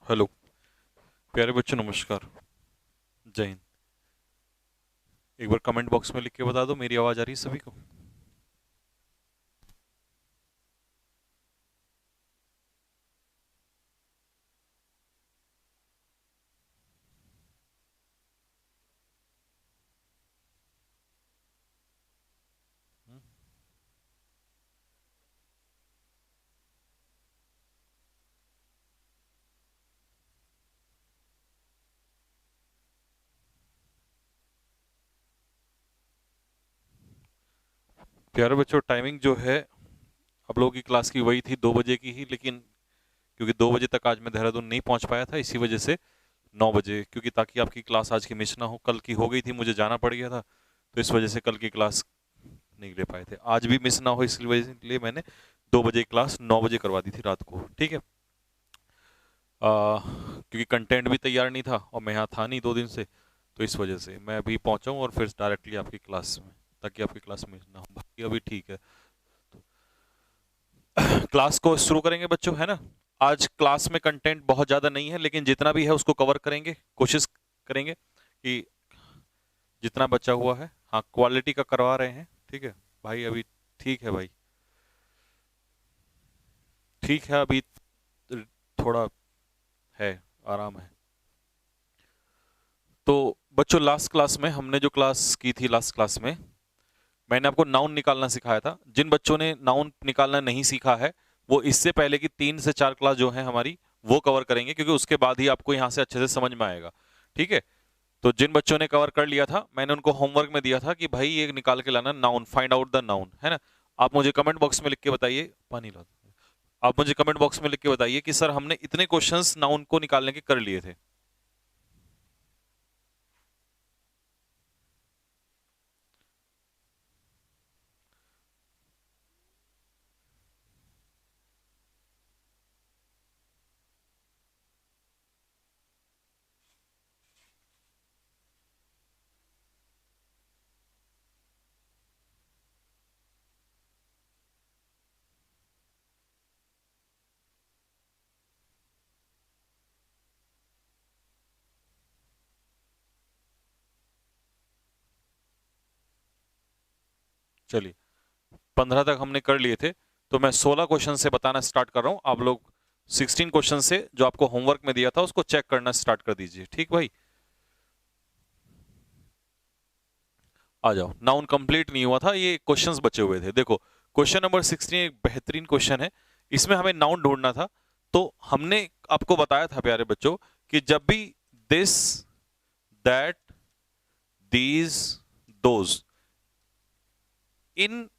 Hello प्यारे बच्चों, नमस्कार। जय हिंद। एक बार कमेंट बॉक्स में लिख के बता दो मेरी आवाज़ आ रही है सभी को। प्यारे बच्चों, टाइमिंग जो है आप लोगों की क्लास की वही थी, 2 बजे की ही, लेकिन क्योंकि 2 बजे तक आज मैं देहरादून नहीं पहुंच पाया था, इसी वजह से 9 बजे, क्योंकि ताकि आपकी क्लास आज की मिस ना हो। कल की हो गई थी, मुझे जाना पड़ गया था, तो इस वजह से कल की क्लास नहीं ले पाए थे। आज भी मिस ना हो इसलिए मैंने 2 बजे क्लास 9 बजे करवा दी थी रात को। ठीक है। क्योंकि कंटेंट भी तैयार नहीं था और मैं यहाँ था नहीं 2 दिन से, तो इस वजह से मैं अभी पहुंचा हूँ और फिर डायरेक्टली आपकी क्लास में, ताकि आपकी क्लास में ना हो। बाकी अभी ठीक है, क्लास को शुरू करेंगे बच्चों, है ना। आज क्लास में कंटेंट बहुत ज़्यादा नहीं है, लेकिन जितना भी है उसको कवर करेंगे, कोशिश करेंगे कि जितना बचा हुआ है। हाँ, क्वालिटी का करवा रहे हैं, ठीक है भाई। अभी ठीक है भाई, ठीक है अभी, थोड़ा है, आराम है। तो बच्चों, लास्ट क्लास में हमने जो क्लास की थी, लास्ट क्लास में मैंने आपको नाउन निकालना सिखाया था। जिन बच्चों ने नाउन निकालना नहीं सीखा है, वो इससे पहले की 3 से 4 क्लास जो है हमारी, वो कवर करेंगे, क्योंकि उसके बाद ही आपको यहाँ से अच्छे से समझ में आएगा। ठीक है। तो जिन बच्चों ने कवर कर लिया था, मैंने उनको होमवर्क में दिया था कि भाई ये निकाल के लाना noun, find out the noun, है ना। आप मुझे कमेंट बॉक्स में लिख के बताइए, पानी ला दो। आप मुझे कमेंट बॉक्स में लिख के बताइए कि सर हमने इतने क्वेश्चंस नाउन को निकालने के कर लिए थे। चलिए, 15 तक हमने कर लिए थे, तो मैं 16 क्वेश्चन से बताना स्टार्ट कर रहा हूं। आप लोग 16 क्वेश्चन से जो आपको होमवर्क में दिया था उसको चेक करना स्टार्ट कर दीजिए। ठीक भाई, आ जाओ। नाउन कंप्लीट नहीं हुआ था, ये क्वेश्चंस बचे हुए थे। देखो, क्वेश्चन नंबर 16 एक बेहतरीन क्वेश्चन है। इसमें हमें नाउन ढूंढना था। तो हमने आपको बताया था प्यारे बच्चों कि जब भी this, that, these, those, in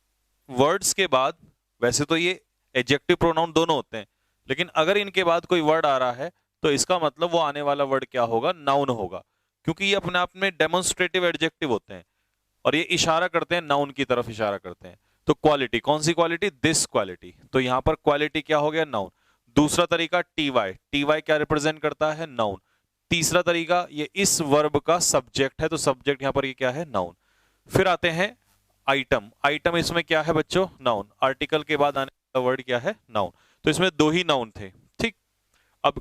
words के बाद, वैसे तो ये एडजेक्टिव प्रोनाउन दोनों होते हैं, लेकिन अगर इनके बाद कोई वर्ड आ रहा है, तो इसका मतलब वो आने वाला वर्ड क्या होगा? नाउन होगा, क्योंकि ये अपने आप में डेमोन्स्ट्रेटिव एडजेक्टिव होते हैं और ये इशारा करते हैं, नाउन की तरफ इशारा करते हैं। तो क्वालिटी, कौन सी क्वालिटी? This quality. तो यहां पर क्वालिटी क्या हो गया? नाउन। दूसरा तरीका टी वाई, टी वाई क्या रिप्रेजेंट करता है? नाउन। तीसरा तरीका, ये इस वर्ब का सब्जेक्ट है, तो सब्जेक्ट यहां पर ये क्या है? नाउन। फिर आते हैं आइटम। आइटम इसमें क्या है बच्चों? नाउन। आर्टिकल के बाद आने वाला वर्ड क्या है? नाउन। तो इसमें दो ही नाउन थे। ठीक। अब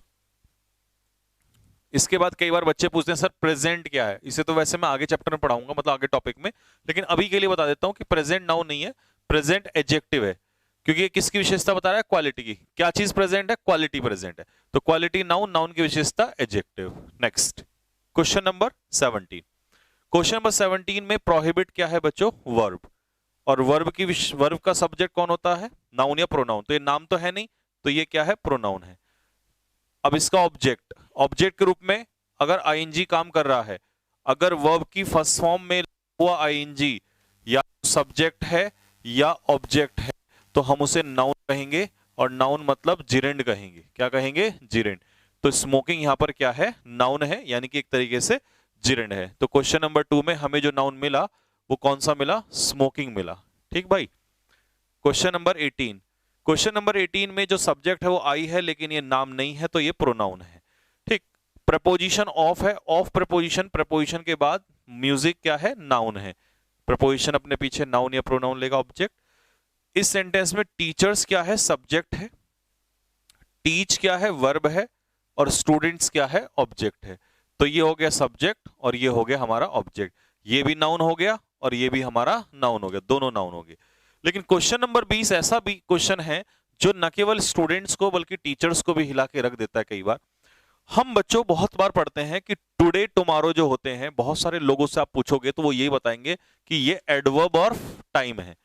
इसके बाद कई बार बच्चे पूछते हैं सर प्रेजेंट क्या है? इसे तो वैसे मैं आगे चैप्टर में पढ़ाऊंगा, मतलब आगे टॉपिक में, लेकिन अभी के लिए बता देता हूं कि प्रेजेंट नाउन नहीं है, प्रेजेंट एडजेक्टिव है। क्योंकि ये किसकी विशेषता बता रहा है? क्वालिटी की। क्या चीज प्रेजेंट है? क्वालिटी प्रेजेंट है। तो क्वालिटी नाउन, नाउन की विशेषता adjective. Next, question number 17। Question number 17 में प्रोहिबिट क्या है बच्चों? वर्ब। और वर्ब का सब्जेक्ट कौन होता है? नाउन या प्रोनाउन। तो ये नाम तो है नहीं, तो ये क्या है? प्रोनाउन है। अब इसका ऑब्जेक्ट, ऑब्जेक्ट के रूप में अगर आईएनजी काम कर रहा है, अगर वर्ब की फर्स्ट फॉर्म में हुआ आईएनजी या सब्जेक्ट है या ऑब्जेक्ट है, तो हम उसे नाउन कहेंगे, और नाउन मतलब जिरेंड कहेंगे। क्या कहेंगे? जिरेंड। तो स्मोकिंग यहां पर क्या है? नाउन है, यानी कि एक तरीके से जिरेंड है। तो क्वेश्चन नंबर 2 में हमें जो नाउन मिला वो कौन सा मिला? स्मोकिंग मिला। ठीक भाई। Question number 18। क्वेश्चन नंबर 18 में जो सब्जेक्ट है वो आई है, लेकिन ये नाम नहीं है, तो ये प्रोनाउन है। ठीक। प्रपोजिशन ऑफ है। ऑफ प्रपोजिशन, प्रपोजिशन के बाद म्यूजिक क्या है? नाउन है। प्रपोजिशन अपने पीछे नाउन या प्रोनाउन लेगा, ऑब्जेक्ट। इस सेंटेंस में टीचर्स क्या है? सब्जेक्ट है। टीच क्या है? वर्ब है। और स्टूडेंट्स क्या है, ऑब्जेक्ट है। तो ये हो गया सब्जेक्ट और ये हो गया हमारा ऑब्जेक्ट। ये भी नाउन हो गया और ये भी हमारा नाउन हो गया, दोनों नाउन हो गए। लेकिन क्वेश्चन नंबर 20 ऐसा भी क्वेश्चन है जो न केवल स्टूडेंट्स को बल्कि टीचर्स को भी हिला के रख देता है। कई बार हम बच्चों बहुत बार पढ़ते हैं कि टुडे टुमारो जो होते हैं, बहुत सारे लोगों से आप पूछोगे तो वो यही बताएंगे कि ये एडवर्ब ऑफ टाइम है।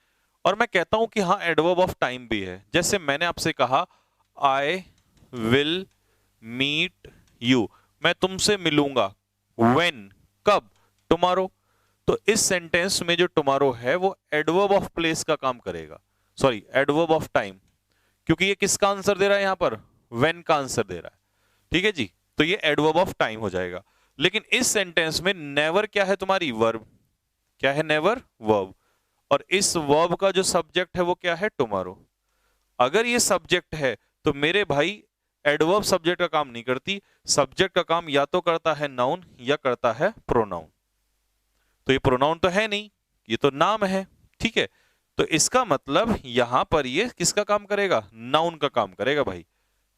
और मैं कहता हूं कि हाँ, एडवर्ब ऑफ टाइम भी है। जैसे मैंने आपसे कहा आई विल मीट यू, मैं तुमसे मिलूंगा। व्हेन, कब, टुमारो। तो इस सेंटेंस में जो टुमारो है वो एडवर्ब ऑफ प्लेस का काम करेगा, सॉरी एडवर्ब ऑफ टाइम, क्योंकि ये किसका आंसर दे रहा है यहां पर, व्हेन का आंसर दे रहा है। ठीक है जी, तो ये एडवर्ब ऑफ टाइम हो जाएगा। लेकिन इस सेंटेंस में नेवर क्या है तुम्हारी, वर्ब। क्या है नेवर, वर्ब। और इस वर्ब का जो सब्जेक्ट है वो क्या है, टुमारो। अगर ये सब्जेक्ट है तो मेरे भाई एडवर्ब सब्जेक्ट का काम नहीं करती, सब्जेक्ट का काम या तो करता है नाउन या करता है प्रोनाउन। तो ये प्रोनाउन तो है नहीं, ये तो नाम है। ठीक है, तो इसका मतलब यहां पर ये किसका काम करेगा, नाउन का काम करेगा भाई।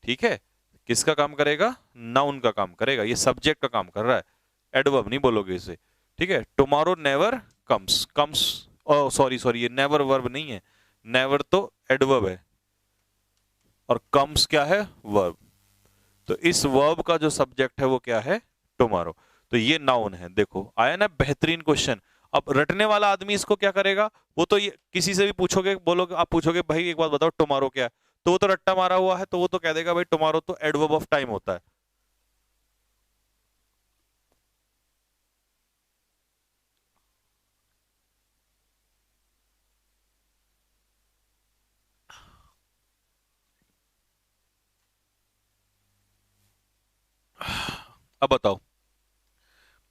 ठीक है, किसका काम करेगा, नाउन का काम करेगा। ये सब्जेक्ट का काम कर रहा है, एडवर्ब नहीं बोलोगे इसे। ठीक है, tomorrow never comes, comes sorry sorry ये नेवर वर्ब नहीं है, नेवर तो एडवर्ब है और कम्स क्या है, वर्ब। तो इस वर्ब का जो सब्जेक्ट है वो क्या है, टुमारो। तो ये नाउन है। देखो आया ना बेहतरीन क्वेश्चन। अब रटने वाला आदमी इसको क्या करेगा, वो तो ये किसी से भी पूछोगे, बोलोगे, आप पूछोगे भाई एक बात बताओ टुमारो क्या है, तो वो तो रट्टा मारा हुआ है, तो वो तो कह देगा भाई टुमारो तो एडवर्ब ऑफ टाइम होता है। अब बताओ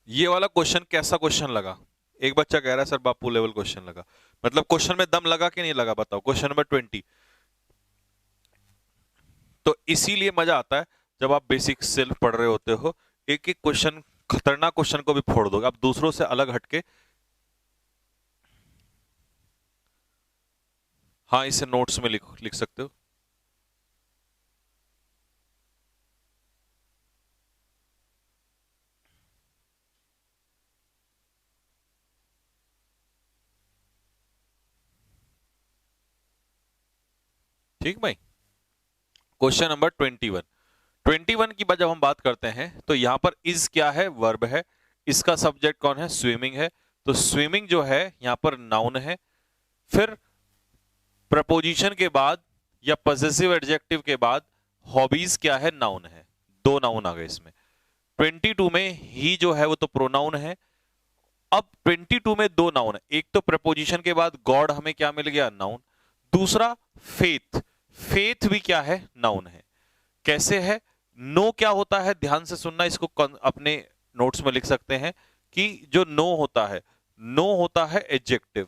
ये वाला क्वेश्चन कैसा क्वेश्चन लगा। एक बच्चा कह रहा है सर बापू लेवल क्वेश्चन लगा। मतलब क्वेश्चन में दम लगा कि नहीं लगा, बताओ। Question number 20। तो इसीलिए मजा आता है जब आप बेसिक सेल्फ पढ़ रहे होते हो, एक एक क्वेश्चन, खतरनाक क्वेश्चन को भी फोड़ दोगे आप दूसरों से अलग हटके। हाँ, इसे नोट्स में लिख लिख सकते हो। ठीक भाई, क्वेश्चन नंबर 21। 21 की जब हम बात करते हैं तो यहां पर इज क्या है, वर्ब है। इसका सब्जेक्ट कौन है, स्विमिंग है। तो स्विमिंग जो है यहां पर नाउन है। फिर प्रपोजिशन के बाद या पजेसिव एडजेक्टिव के बाद हॉबीज क्या है, नाउन है। दो नाउन आ गए इसमें। 22 में ही जो है वो तो प्रोनाउन है। अब 22 में दो नाउन है, एक तो प्रपोजिशन के बाद गॉड हमें क्या मिल गया, नाउन। दूसरा फेथ, फेथ भी क्या है, नाउन है। कैसे है, नो क्या होता है, ध्यान से सुनना, इसको अपने नोट्स में लिख सकते हैं कि जो नो होता है, नो होता है एडजेक्टिव,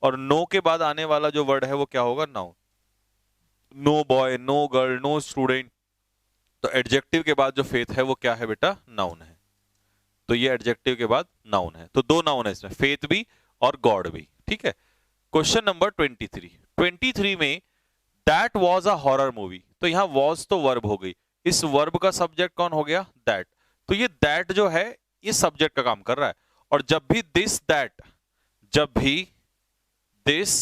और नो के बाद आने वाला जो वर्ड है वो क्या होगा, noun. No boy, no girl, no student. तो एडजेक्टिव के बाद जो फेथ है वो क्या है बेटा, नाउन है। तो ये एडजेक्टिव के बाद नाउन है, तो दो नाउन है इसमें, फेथ भी और गॉड भी। ठीक है, क्वेश्चन नंबर 23। 23 में that was a horror movie. तो यहां वॉज तो वर्ब हो गई, इस वर्ब का सब्जेक्ट कौन हो गया, दैट। तो ये दैट जो है ये सब्जेक्ट का काम कर रहा है। और जब भी दिस दैट, जब भी दिस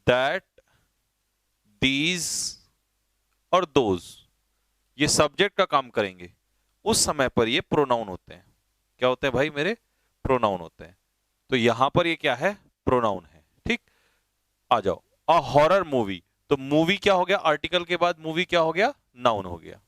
दैट दीज और दोज ये सब्जेक्ट का काम करेंगे, उस समय पर ये प्रोनाउन होते हैं। क्या होते हैं भाई मेरे, प्रोनाउन होते हैं। तो यहां पर ये क्या है, प्रोनाउन है। ठीक, आ जाओ। अ हॉरर मूवी, तो मूवी क्या हो गया, आर्टिकल के बाद मूवी क्या हो गया, नाउन हो गया।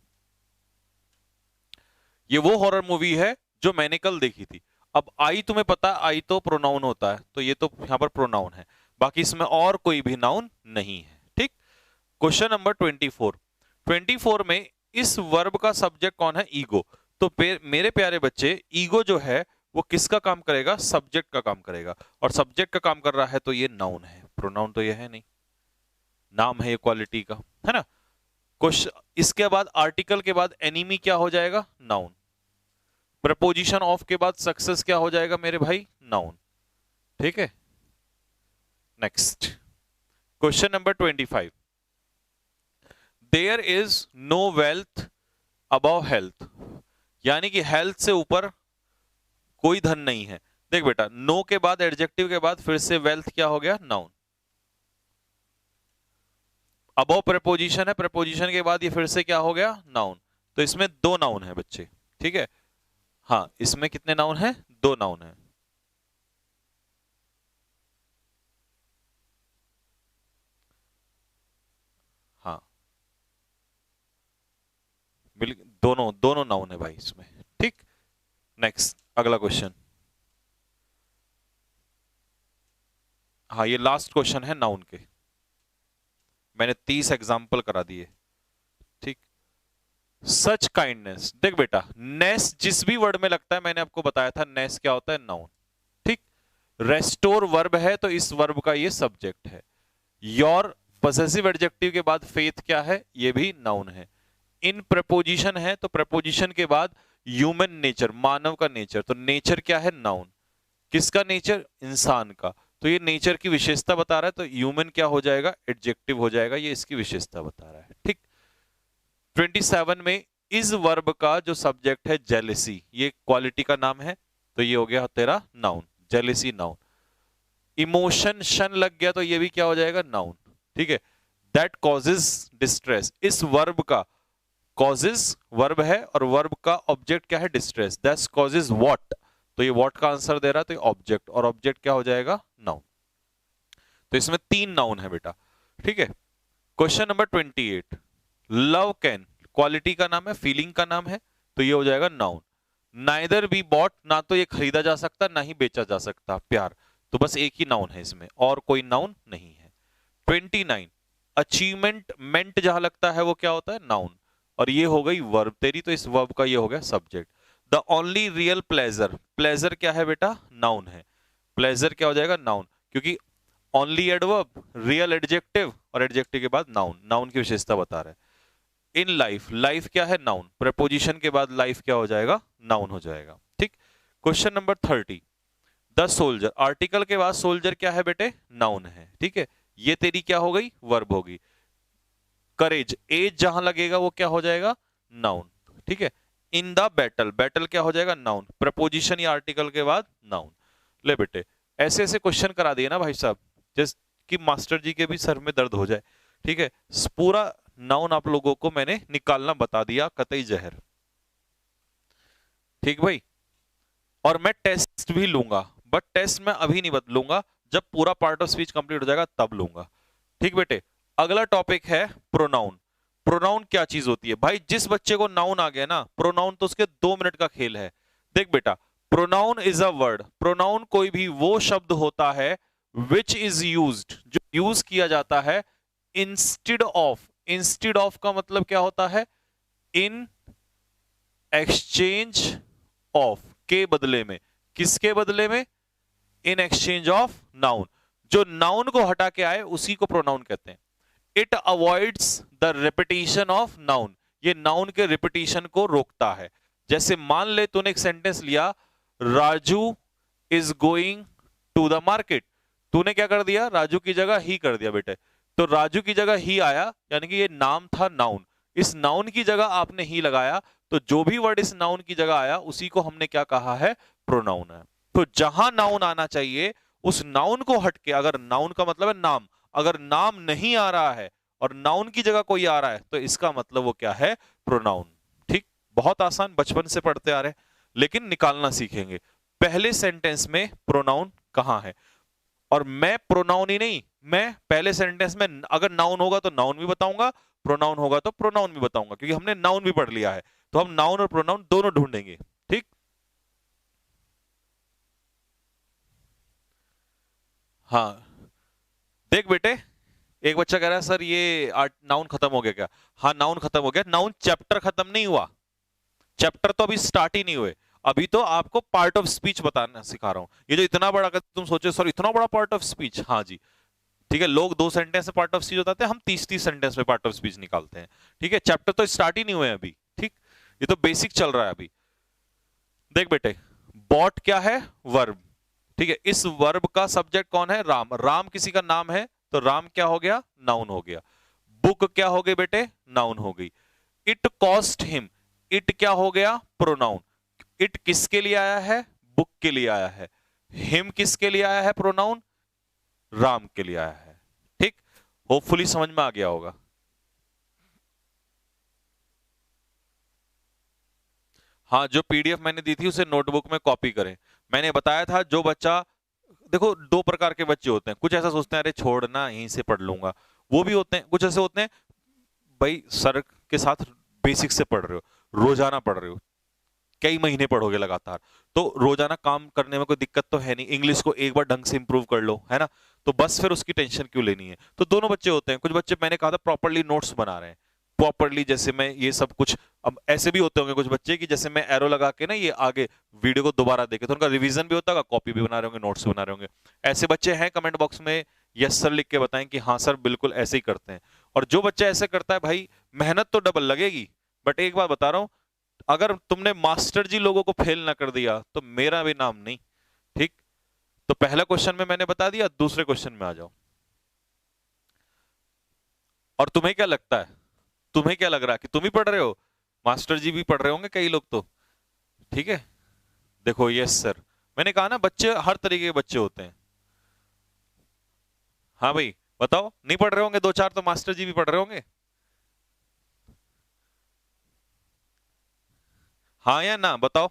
ये वो हॉरर मूवी है जो मैंने कल देखी थी। अब आई तुम्हें पता, आई तो प्रोनाउन होता है, तो ये तो यहां पर प्रोनाउन है, बाकी इसमें और कोई भी नाउन नहीं है। ठीक, क्वेश्चन नंबर 24। 24 में इस वर्ब का सब्जेक्ट कौन है, ईगो। तो मेरे प्यारे बच्चे, ईगो जो है वो किसका काम करेगा, सब्जेक्ट का काम करेगा। और सब्जेक्ट का काम कर रहा है तो ये नाउन है, प्रोनाउन तो ये है नहीं, नाम है ये क्वालिटी का, है ना। क्वेश्चन इसके बाद आर्टिकल के बाद एनिमी क्या हो जाएगा, नाउन। प्रपोजिशन ऑफ के बाद सक्सेस क्या हो जाएगा मेरे भाई, नाउन। ठीक है, next question number 25। There is no wealth above health, यानी कि हेल्थ से ऊपर कोई धन नहीं है। देख बेटा, नो के बाद एडजेक्टिव के बाद फिर से वेल्थ क्या हो गया, नाउन। अबव प्रेपोजिशन है, प्रेपोजिशन के बाद ये फिर से क्या हो गया, नाउन। तो इसमें दो नाउन है बच्चे, ठीक है। हाँ, इसमें कितने नाउन है, दो नाउन है। हाँ, दोनों दोनों नाउन है भाई इसमें, ठीक। नेक्स्ट, अगला क्वेश्चन। हाँ, ये लास्ट क्वेश्चन है नाउन के, मैंने 30 एग्जाम्पल करा दिए, ठीक। सच काइंडनेस, देख बेटा, नेस जिस भी वर्ड में लगता है, मैंने आपको बताया था नेस क्या होता है, नाउन, ठीक। रेस्टोर वर्ब है, तो इस वर्ब का ये सब्जेक्ट है। योर पॉसेसिव एडजेक्टिव के बाद फेथ क्या है, ये भी नाउन है। इन प्रपोजिशन है, तो प्रपोजिशन के बाद ह्यूमन नेचर, मानव का नेचर, तो नेचर क्या है, नाउन। किसका नेचर, इंसान का, तो ये नेचर की विशेषता बता रहा है, तो ह्यूमन क्या हो जाएगा, एडजेक्टिव हो जाएगा, ये इसकी विशेषता बता रहा है, ठीक। 27 में इस वर्ब का जो सब्जेक्ट है जेलेसी, ये क्वालिटी का नाम है, तो ये हो गया तेरा नाउन, जेलेसी नाउन। इमोशन शन लग गया, तो ये भी क्या हो जाएगा, नाउन, ठीक है। दैट कॉजेज डिस्ट्रेस, इस वर्ब का कॉजेज वर्ब है और वर्ब का ऑब्जेक्ट क्या है, डिस्ट्रेस। दैट कॉजेज व्हाट, तो ये व्हाट का आंसर दे रहा है, तो ये ऑब्जेक्ट, और ऑब्जेक्ट क्या हो जाएगा, नाउन। तो इसमें तीन नाउन है बेटा, ठीक है। Question number 28, love can, quality का नाम है, फीलिंग का नाम है, तो ये हो जाएगा नाउन। नाइदर बी बॉट, ना तो ये खरीदा जा सकता ना ही बेचा जा सकता, प्यार, तो बस एक ही नाउन है इसमें, और कोई नाउन नहीं है। 29, अचीवमेंट, मेंट जहां लगता है वो क्या होता है, नाउन, और ये हो गई वर्ब तेरी, तो इस वर्ब का ये हो गया subject. The only real pleasure, pleasure क्या है बेटा, नाउन है, प्लेजर क्या हो जाएगा, नाउन, क्योंकि ओनली एडवर्ब, रियल एडजेक्टिव, और एडजेक्टिव के बाद नाउन, नाउन की विशेषता बता रहा है। इन लाइफ, लाइफ क्या है, नाउन, प्रपोजिशन के बाद लाइफ क्या हो जाएगा, नाउन हो जाएगा, ठीक। Question number 30, the soldier, article के बाद सोल्जर क्या है बेटे, नाउन है, ठीक है। ये तेरी क्या हो गई, वर्ब होगी। करेज, एज जहां लगेगा वो क्या हो जाएगा, नाउन, ठीक है। इन द बैटल, बैटल क्या हो जाएगा, नाउन, प्रपोजिशन या आर्टिकल के बाद नाउन। ले बेटे, ऐसे ऐसे क्वेश्चन करा दिए ना भाई साहब, जैसे कि मास्टर जी के भी सर में दर्द हो जाए, ठीक है। पूरा नाउन आप लोगों को मैंने निकालना बता दिया, कतई जहर, ठीक भाई। और मैं टेस्ट भी लूंगा, बट टेस्ट मैं अभी नहीं बदलूंगा, जब पूरा पार्ट ऑफ स्पीच कंप्लीट हो जाएगा तब लूंगा, ठीक बेटे। अगला टॉपिक है प्रोनाउन। प्रोनाउन क्या चीज होती है भाई, जिस बच्चे को नाउन आ गया ना, प्रोनाउन तो उसके 2 मिनट का खेल है। देख बेटा, pronoun is a word, pronoun कोई भी वो शब्द होता है विच इज यूज्ड, जो यूज किया जाता है इंस्टेड ऑफ, इंस्टेड ऑफ का मतलब क्या होता है, इन एक्सचेंज ऑफ, के बदले में, किसके बदले में, इन एक्सचेंज ऑफ नाउन, जो नाउन को हटा के आए उसी को प्रोनाउन कहते हैं। It avoids the repetition of noun, ये नाउन के रिपीटिशन को रोकता है। जैसे मान ले तूने एक सेंटेंस लिया, Raju is going to the market, तूने क्या कर दिया, राजू की जगह ही कर दिया बेटे, तो राजू की जगह ही आया, यानी कि ये नाम था नाउन, इस नाउन की जगह आपने ही लगाया, तो जो भी वर्ड इस नाउन की जगह आया उसी को हमने क्या कहा है, प्रोनाउन है। तो जहां नाउन आना चाहिए उस नाउन को हटके, अगर नाउन का मतलब है नाम, अगर नाम नहीं आ रहा है और नाउन की जगह कोई आ रहा है, तो इसका मतलब वो क्या है, प्रोनाउन, ठीक। बहुत आसान, बचपन से पढ़ते आ रहे हैं, लेकिन निकालना सीखेंगे। पहले सेंटेंस में प्रोनाउन कहां है, और मैं प्रोनाउन ही नहीं, मैं पहले सेंटेंस में अगर नाउन होगा तो नाउन भी बताऊंगा, प्रोनाउन होगा तो प्रोनाउन भी बताऊंगा, क्योंकि हमने नाउन भी पढ़ लिया है, तो हम नाउन और प्रोनाउन दोनों ढूंढेंगे, ठीक। हाँ, देख बेटे, एक बच्चा कह रहा है सर ये नाउन खत्म हो गया क्या, हाँ नाउन खत्म हो गया, नाउन चैप्टर खत्म नहीं हुआ, चैप्टर तो अभी स्टार्ट ही नहीं हुए, अभी तो आपको पार्ट ऑफ स्पीच बताना सिखा रहा हूं। ये जो इतना बड़ा, अगर तुम सोचो सर इतना बड़ा पार्ट ऑफ स्पीच, हाँ जी, ठीक है, लोग 2 सेंटेंस में पार्ट ऑफ स्पीच बताते हैं, हम 30-30 सेंटेंस में पार्ट ऑफ स्पीच निकालते हैं, ठीक है। चैप्टर तो स्टार्ट ही नहीं हुए अभी, ठीक, ये तो बेसिक चल रहा है अभी। देख बेटे, बॉट क्या है, वर्ब, ठीक है, इस वर्ब का सब्जेक्ट कौन है, राम, राम किसी का नाम है, तो राम क्या हो गया, नाउन हो गया। बुक क्या हो गई बेटे, नाउन हो गई। इट कॉस्ट हिम, इट क्या हो गया, प्रोनाउन। इट किसके लिए आया है, बुक के लिए आया है। हिम किसके लिए आया है, प्रोनाउन, राम के लिए आया है। ठीक, होपफुली समझ में आ गया होगा। हाँ, जो पीडीएफ मैंने दी थी उसे नोटबुक में कॉपी करें। मैंने बताया था जो बच्चा, देखो दो प्रकार के बच्चे होते हैं, कुछ ऐसा सोचते हैं अरे छोड़ना यहीं से पढ़ लूंगा, वो भी होते हैं। कुछ ऐसे होते हैं भाई सर के साथ बेसिक से पढ़ रहे हो, रोजाना पढ़ रहे हो, कई महीने पढ़ोगे लगातार, तो रोजाना काम करने में कोई दिक्कत तो है नहीं, इंग्लिश को एक बार ढंग से इंप्रूव कर लो, है ना, तो बस फिर उसकी टेंशन क्यों लेनी है। तो दोनों बच्चे होते हैं। कुछ बच्चे मैंने कहा था प्रॉपरली नोट्स बना रहे हैं, प्रॉपरली, जैसे मैं ये सब कुछ, अब ऐसे भी होते होंगे कुछ बच्चे कि जैसे मैं एरो लगा के ना ये आगे वीडियो को दोबारा देखे, तो उनका रिवीजन भी होता होगा, कॉपी भी बना रहे होंगे, नोट्स भी बना रहे होंगे। ऐसे बच्चे हैं, कमेंट बॉक्स में यस सर लिख के बताएं कि हाँ सर बिल्कुल ऐसे ही करते हैं। और जो बच्चा ऐसे करता है भाई, मेहनत तो डबल लगेगी, बट एक बात बता रहा हूं, अगर तुमने मास्टर जी लोगों को फेल ना कर दिया तो मेरा भी नाम नहीं। ठीक, तो पहला क्वेश्चन में मैंने बता दिया, दूसरे क्वेश्चन में आ जाओ। और तुम्हें क्या लगता है, तुम्हें क्या लग रहा है कि तुम ही पढ़ रहे हो, मास्टर जी भी पढ़ रहे होंगे कई लोग तो। ठीक है, देखो यस सर, मैंने कहा ना बच्चे हर तरीके के बच्चे होते हैं। हाँ भाई बताओ, नहीं पढ़ रहे होंगे दो चार तो मास्टर जी भी पढ़ रहे होंगे। हाँ या ना बताओ,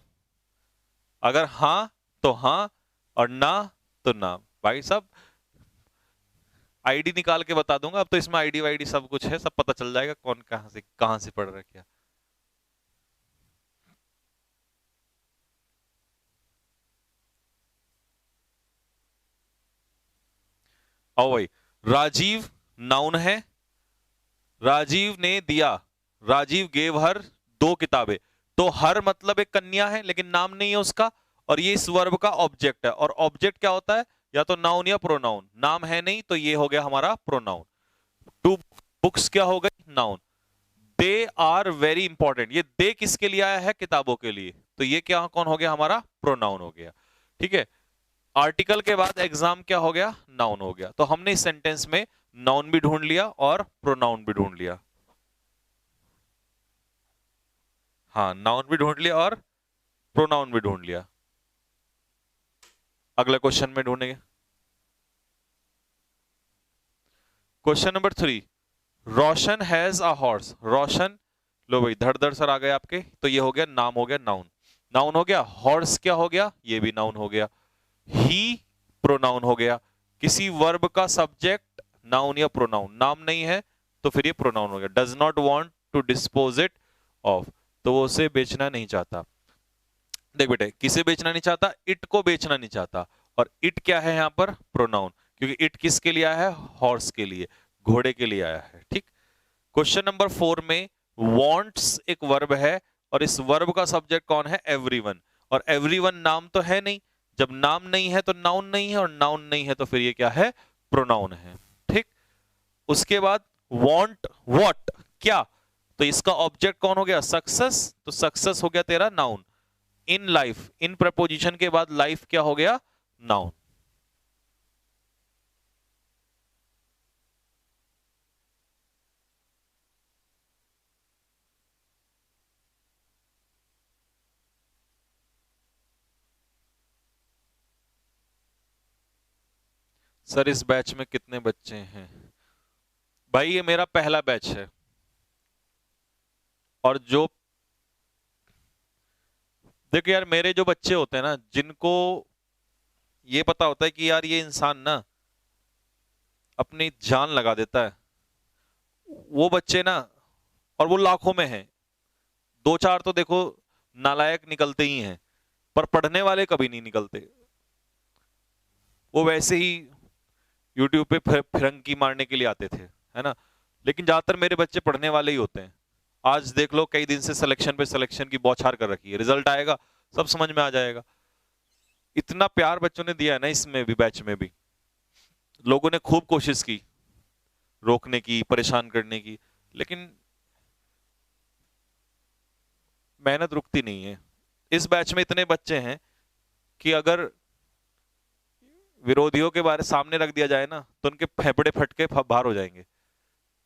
अगर हाँ तो हाँ, और ना तो ना। भाई साहब आईडी निकाल के बता दूंगा, अब तो इसमें आईडी वाईडी सब कुछ है, सब पता चल जाएगा कौन कहां से पढ़ रहा है क्या। आओ भाई, राजीव नाउन है, राजीव ने दिया, राजीव गेव हर दो किताबें, तो हर मतलब एक कन्या है लेकिन नाम नहीं है उसका, और ये इस वर्ब का ऑब्जेक्ट है। और ऑब्जेक्ट क्या होता है, या तो नाउन या प्रोनाउन, नाम है नहीं तो ये हो गया हमारा प्रोनाउन। टू बुक्स क्या हो गई, noun. They are very important, ये दे किसके लिए आया है, किताबों के लिए, तो ये क्या कौन हो गया हमारा, प्रोनाउन हो गया। ठीक है, आर्टिकल के बाद एग्जाम क्या हो गया, नाउन हो गया। तो हमने इस सेंटेंस में नाउन भी ढूंढ लिया और प्रोनाउन भी ढूंढ लिया। हाँ, नाउन भी ढूंढ लिया और प्रोनाउन भी ढूंढ लिया। अगला क्वेश्चन में ढूंढेंगे, question number 3। Roshan has a horse, Roshan, लो भाई धड़ धड़ सर आ गए आपके, तो ये हो गया नाम, हो गया नाउन, नाउन हो गया। हॉर्स क्या हो गया, ये भी नाउन हो गया। ही प्रोनाउन हो गया। किसी वर्ब का सब्जेक्ट नाउन या प्रोनाउन, नाम नहीं है तो फिर ये प्रोनाउन हो गया। Does not want to dispose it off, तो वो उसे बेचना नहीं चाहता। देख बेटे, किसे बेचना नहीं चाहता, इट को बेचना नहीं चाहता। और इट क्या है यहां पर, प्रोनाउन, क्योंकि इट किसके लिए आया है, हॉर्स के लिए, घोड़े के लिए आया है। ठीक, क्वेश्चन नंबर 4 में वॉन्ट्स एक वर्ब है, और इस वर्ब का सब्जेक्ट कौन है, एवरीवन। और एवरीवन नाम तो है नहीं, जब नाम नहीं है तो नाउन नहीं है, और नाउन नहीं है तो फिर ये क्या है, प्रोनाउन है। ठीक, उसके बाद वॉन्ट व्हाट, क्या, तो इसका ऑब्जेक्ट कौन हो गया, सक्सेस, तो सक्सेस हो गया तेरा noun. In life, in preposition के बाद लाइफ क्या हो गया, नाउन। सर इस बैच में कितने बच्चे हैं, भाई ये मेरा पहला बैच है, और जो, देखो यार मेरे जो बच्चे होते हैं ना, जिनको ये पता होता है कि यार ये इंसान ना अपनी जान लगा देता है, वो बच्चे ना, और वो लाखों में हैं, दो चार तो देखो नालायक निकलते ही हैं, पर पढ़ने वाले कभी नहीं निकलते। वो वैसे ही यूट्यूब पे फिरंगी मारने के लिए आते थे, है ना, लेकिन ज्यादातर मेरे बच्चे पढ़ने वाले ही होते हैं। आज देख लो कई दिन से सिलेक्शन पे सिलेक्शन की बौछार कर रखी है, रिजल्ट आएगा सब समझ में आ जाएगा। इतना प्यार बच्चों ने दिया है ना, इसमें भी बैच में भी लोगों ने खूब कोशिश की रोकने की, परेशान करने की, लेकिन मेहनत रुकती नहीं है। इस बैच में इतने बच्चे हैं कि अगर विरोधियों के बारे सामने रख दिया जाए ना, तो उनके फेफड़े फटके बाहर हो जाएंगे।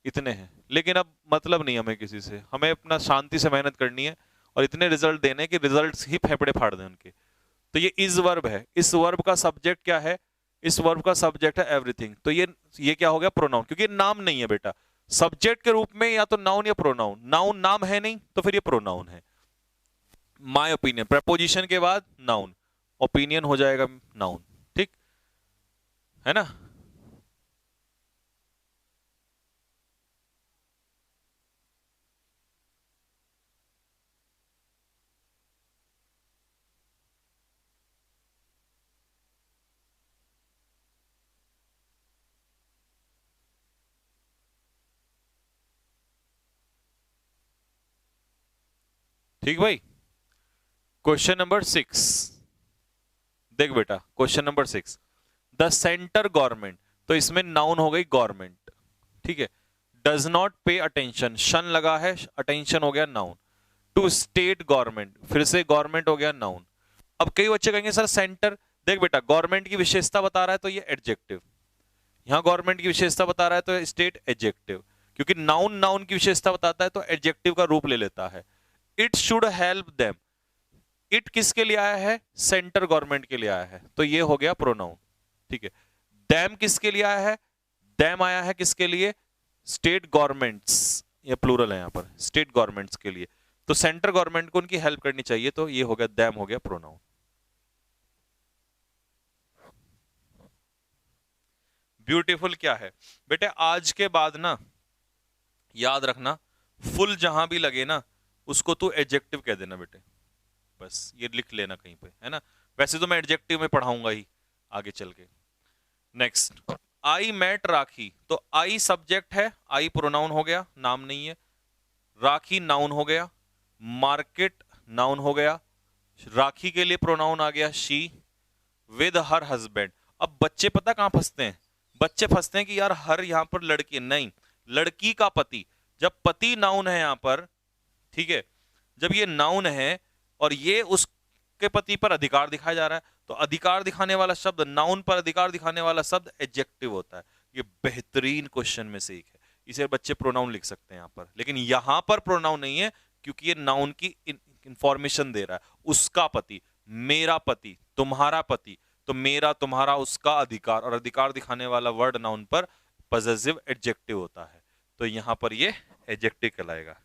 इतने हैं, लेकिन अब मतलब नहीं हमें किसी से, हमें अपना शांति से मेहनत करनी है और इतने रिजल्ट देने कि रिजल्ट्स ही फेफड़े फाड़ दें उनके। तो ये इज वर्ब है, इस वर्ब का सब्जेक्ट क्या है, इस वर्ब का सब्जेक्ट है एवरीथिंग। तो ये क्या हो गया, प्रोनाउन, क्योंकि नाम नहीं है बेटा। सब्जेक्ट के रूप में या तो नाउन या प्रोनाउन, नाउन नाम है नहीं तो फिर ये प्रोनाउन है। माय ओपिनियन, प्रपोजिशन के बाद नाउन, ओपिनियन हो जाएगा नाउन, ठीक है ना। ठीक भाई। क्वेश्चन नंबर 6, देख बेटा question number 6, the centre government, तो इसमें नाउन हो गई गवर्नमेंट, ठीक है। डज नॉट पे अटेंशन, शन लगा है, अटेंशन हो गया नाउन। टू स्टेट गवर्नमेंट, फिर से गवर्नमेंट हो गया नाउन। अब कई बच्चे कहेंगे सर सेंटर, देख बेटा गवर्नमेंट की विशेषता बता रहा है तो ये एडजेक्टिव, यहां गवर्नमेंट की विशेषता बता रहा है तो स्टेट एडजेक्टिव, क्योंकि नाउन नाउन की विशेषता बताता है तो एडजेक्टिव का रूप ले लेता है। It should help them, it किसके लिए आया है, सेंटर गवर्नमेंट के लिए आया है, तो ये हो गया प्रोनाउन, ठीक है। डैम किसके लिए आया है, डैम आया है किसके लिए, स्टेट गवर्नमेंट्स, ये प्लूरल है यहां पर, स्टेट गवर्नमेंट्स के लिए, तो सेंटर गवर्नमेंट को उनकी हेल्प करनी चाहिए, तो ये हो गया डैम हो गया प्रोनाउन। ब्यूटीफुल क्या है बेटे, आज के बाद ना याद रखना, फुल जहां भी लगे ना उसको तू एडजेक्टिव कह देना बेटे, बस ये लिख लेना कहीं पे, है ना। वैसे तो मैं एडजेक्टिव में पढ़ाऊंगा ही आगे चल के। नेक्स्ट, आई मेट राखी, तो आई सब्जेक्ट है, आई प्रोनाउन हो गया, नाम नहीं है। राखी नाउन हो गया, मार्केट नाउन हो गया, राखी के लिए प्रोनाउन आ गया शी, विद हर हस्बैंड। अब बच्चे पता कहां फंसते हैं, बच्चे फंसते हैं कि यार हर यहां पर लड़की नहीं, लड़की का पति, जब पति नाउन है यहां पर, ठीक है, जब ये नाउन है और ये उसके पति पर अधिकार दिखाया जा रहा है, तो अधिकार दिखाने वाला शब्द, नाउन पर अधिकार दिखाने वाला शब्द एडजेक्टिव होता है। ये बेहतरीन क्वेश्चन में से एक है, इसे बच्चे प्रोनाउन लिख सकते हैं यहां पर, लेकिन यहां पर प्रोनाउन नहीं है क्योंकि ये नाउन की इंफॉर्मेशन दे रहा है। उसका पति, मेरा पति, तुम्हारा पति, तो मेरा तुम्हारा उसका अधिकार, और अधिकार दिखाने वाला वर्ड नाउन पर पॉसेसिव एडजेक्टिव होता है, तो यहां पर ये एडजेक्टिव कहलाएगा।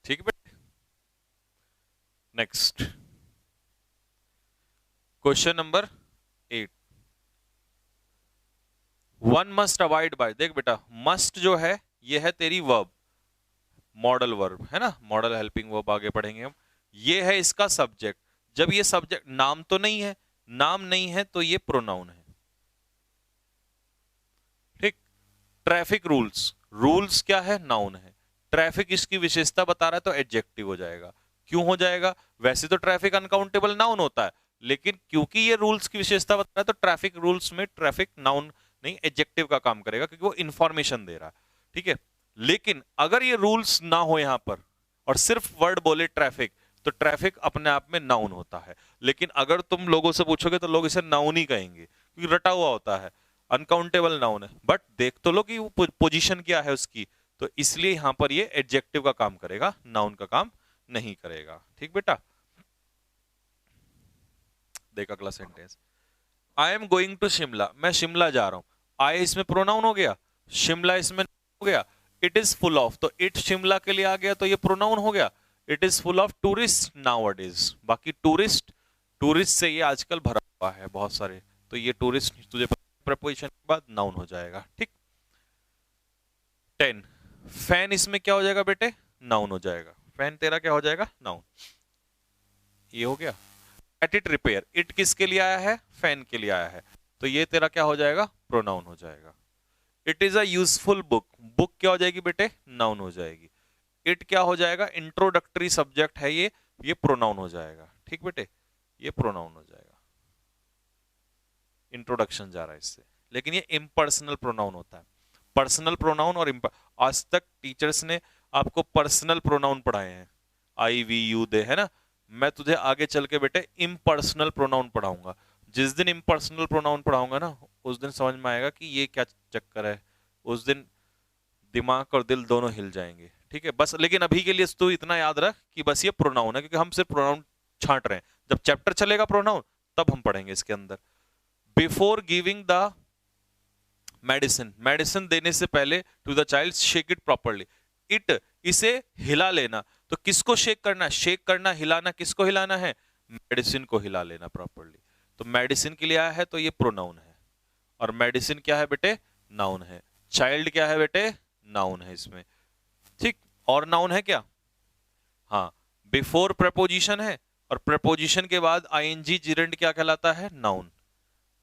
ठीक है। Next question number 8, one must avoid by, देख बेटा मस्ट जो है ये है तेरी वर्ब, मॉडल वर्ब है ना, मॉडल हेल्पिंग वर्ब आगे पढ़ेंगे हम। ये है इसका सब्जेक्ट, जब ये सब्जेक्ट नाम तो नहीं है, नाम नहीं है तो ये प्रोनाउन है, ठीक। ट्रैफिक रूल्स, रूल्स क्या है, नाउन है। ट्रैफिक इसकी विशेषता बता रहा है तो एडजेक्टिव हो जाएगा। क्यों हो जाएगा, वैसे तो ट्रैफिक अनकाउंटेबल नाउन होता है, लेकिन क्योंकि ये रूल्स की विशेषता बता रहा है तो ट्रैफिक रूल्स में ट्रैफिक नाउन नहीं एडजेक्टिव का काम करेगा, क्योंकि वो इंफॉर्मेशन दे रहा है, ठीक है। लेकिन अगर ये रूल्स ना हो यहां पर और सिर्फ वर्ड बोले ट्रैफिक, तो ट्रैफिक अपने आप में नाउन होता है। लेकिन अगर तुम लोगों से पूछोगे तो लोग इसे नाउन ही कहेंगे, क्योंकि रटा हुआ होता है, अनकाउंटेबल नाउन है। बट देख तो लो कि वो पोजीशन क्या है उसकी, तो इसलिए यहां पर ये एडजेक्टिव का काम करेगा, नाउन का काम नहीं करेगा, ठीक बेटा। देख अगला sentence, I am going to Shimla, मैं शिमला जा रहा हूं। आई इसमें प्रोनाउन हो गया, शिमला इसमें हो गया। इट इज फुल ऑफ, तो इट शिमला के लिए आ गया तो ये प्रोनाउन हो गया। It is full of tourist nowadays, बाकी टूरिस्ट, टूरिस्ट से ये आजकल भरा हुआ है बहुत सारे, तो ये टूरिस्ट तुझे प्रपोजिशन के बाद नाउन हो जाएगा, ठीक। 10, फैन इसमें क्या हो जाएगा बेटे, नाउन हो जाएगा, फैन तेरा क्या हो जाएगा, नाउन। ये हो गया। एट इट रिपेयर, इट किसके लिए आया है, फैन के लिए आया है, तो ये तेरा क्या हो जाएगा, प्रोनाउन हो जाएगा। It is a useful book, book क्या हो जाएगी बेटे, नाउन हो जाएगी। इट क्या हो जाएगा, इंट्रोडक्टरी सब्जेक्ट है ये प्रोनाउन हो जाएगा, ठीक बेटे, ये प्रोनाउन हो जाएगा, इंट्रोडक्शन जा रहा है इससे। लेकिन ये इम्पर्सनल प्रोनाउन होता है, पर्सनल प्रोनाउन और आज तक टीचर्स ने आपको पर्सनल प्रोनाउन पढ़ाए हैं, आई वी यू दे, है ना, मैं तुझे आगे चल के बेटे इम्पर्सनल प्रोनाउन पढ़ाऊंगा। जिस दिन इम्पर्सनल प्रोनाउन पढ़ाऊंगा ना, उस दिन समझ में आएगा कि ये क्या चक्कर है। उस दिन दिमाग और दिल दोनों हिल जाएंगे, ठीक है। बस लेकिन अभी के लिए तू इतना याद रख कि बस ये प्रोनाउन है, क्योंकि हम सिर्फ प्रोनाउन छांट रहे हैं। जब चैप्टर चलेगा प्रोनाउन, तब हम पढ़ेंगे इसके अंदर। Before giving the medicine, medicine देने से पहले to the child shake it properly. It, इसे हिला लेना। तो किसको शेक करना है? शेक करना, हिलाना, किसको हिलाना है? मेडिसिन को हिला लेना प्रॉपरली। तो मेडिसिन के लिए आया है, तो ये प्रोनाउन है। और मेडिसिन क्या है बेटे? नाउन है। चाइल्ड क्या है बेटे? नाउन है इसमें, ठीक। और नाउन है क्या? हाँ, बिफोर प्रपोजिशन है, और प्रपोजिशन के बाद आईएनजी जिरेंड क्या कहलाता है? नाउन।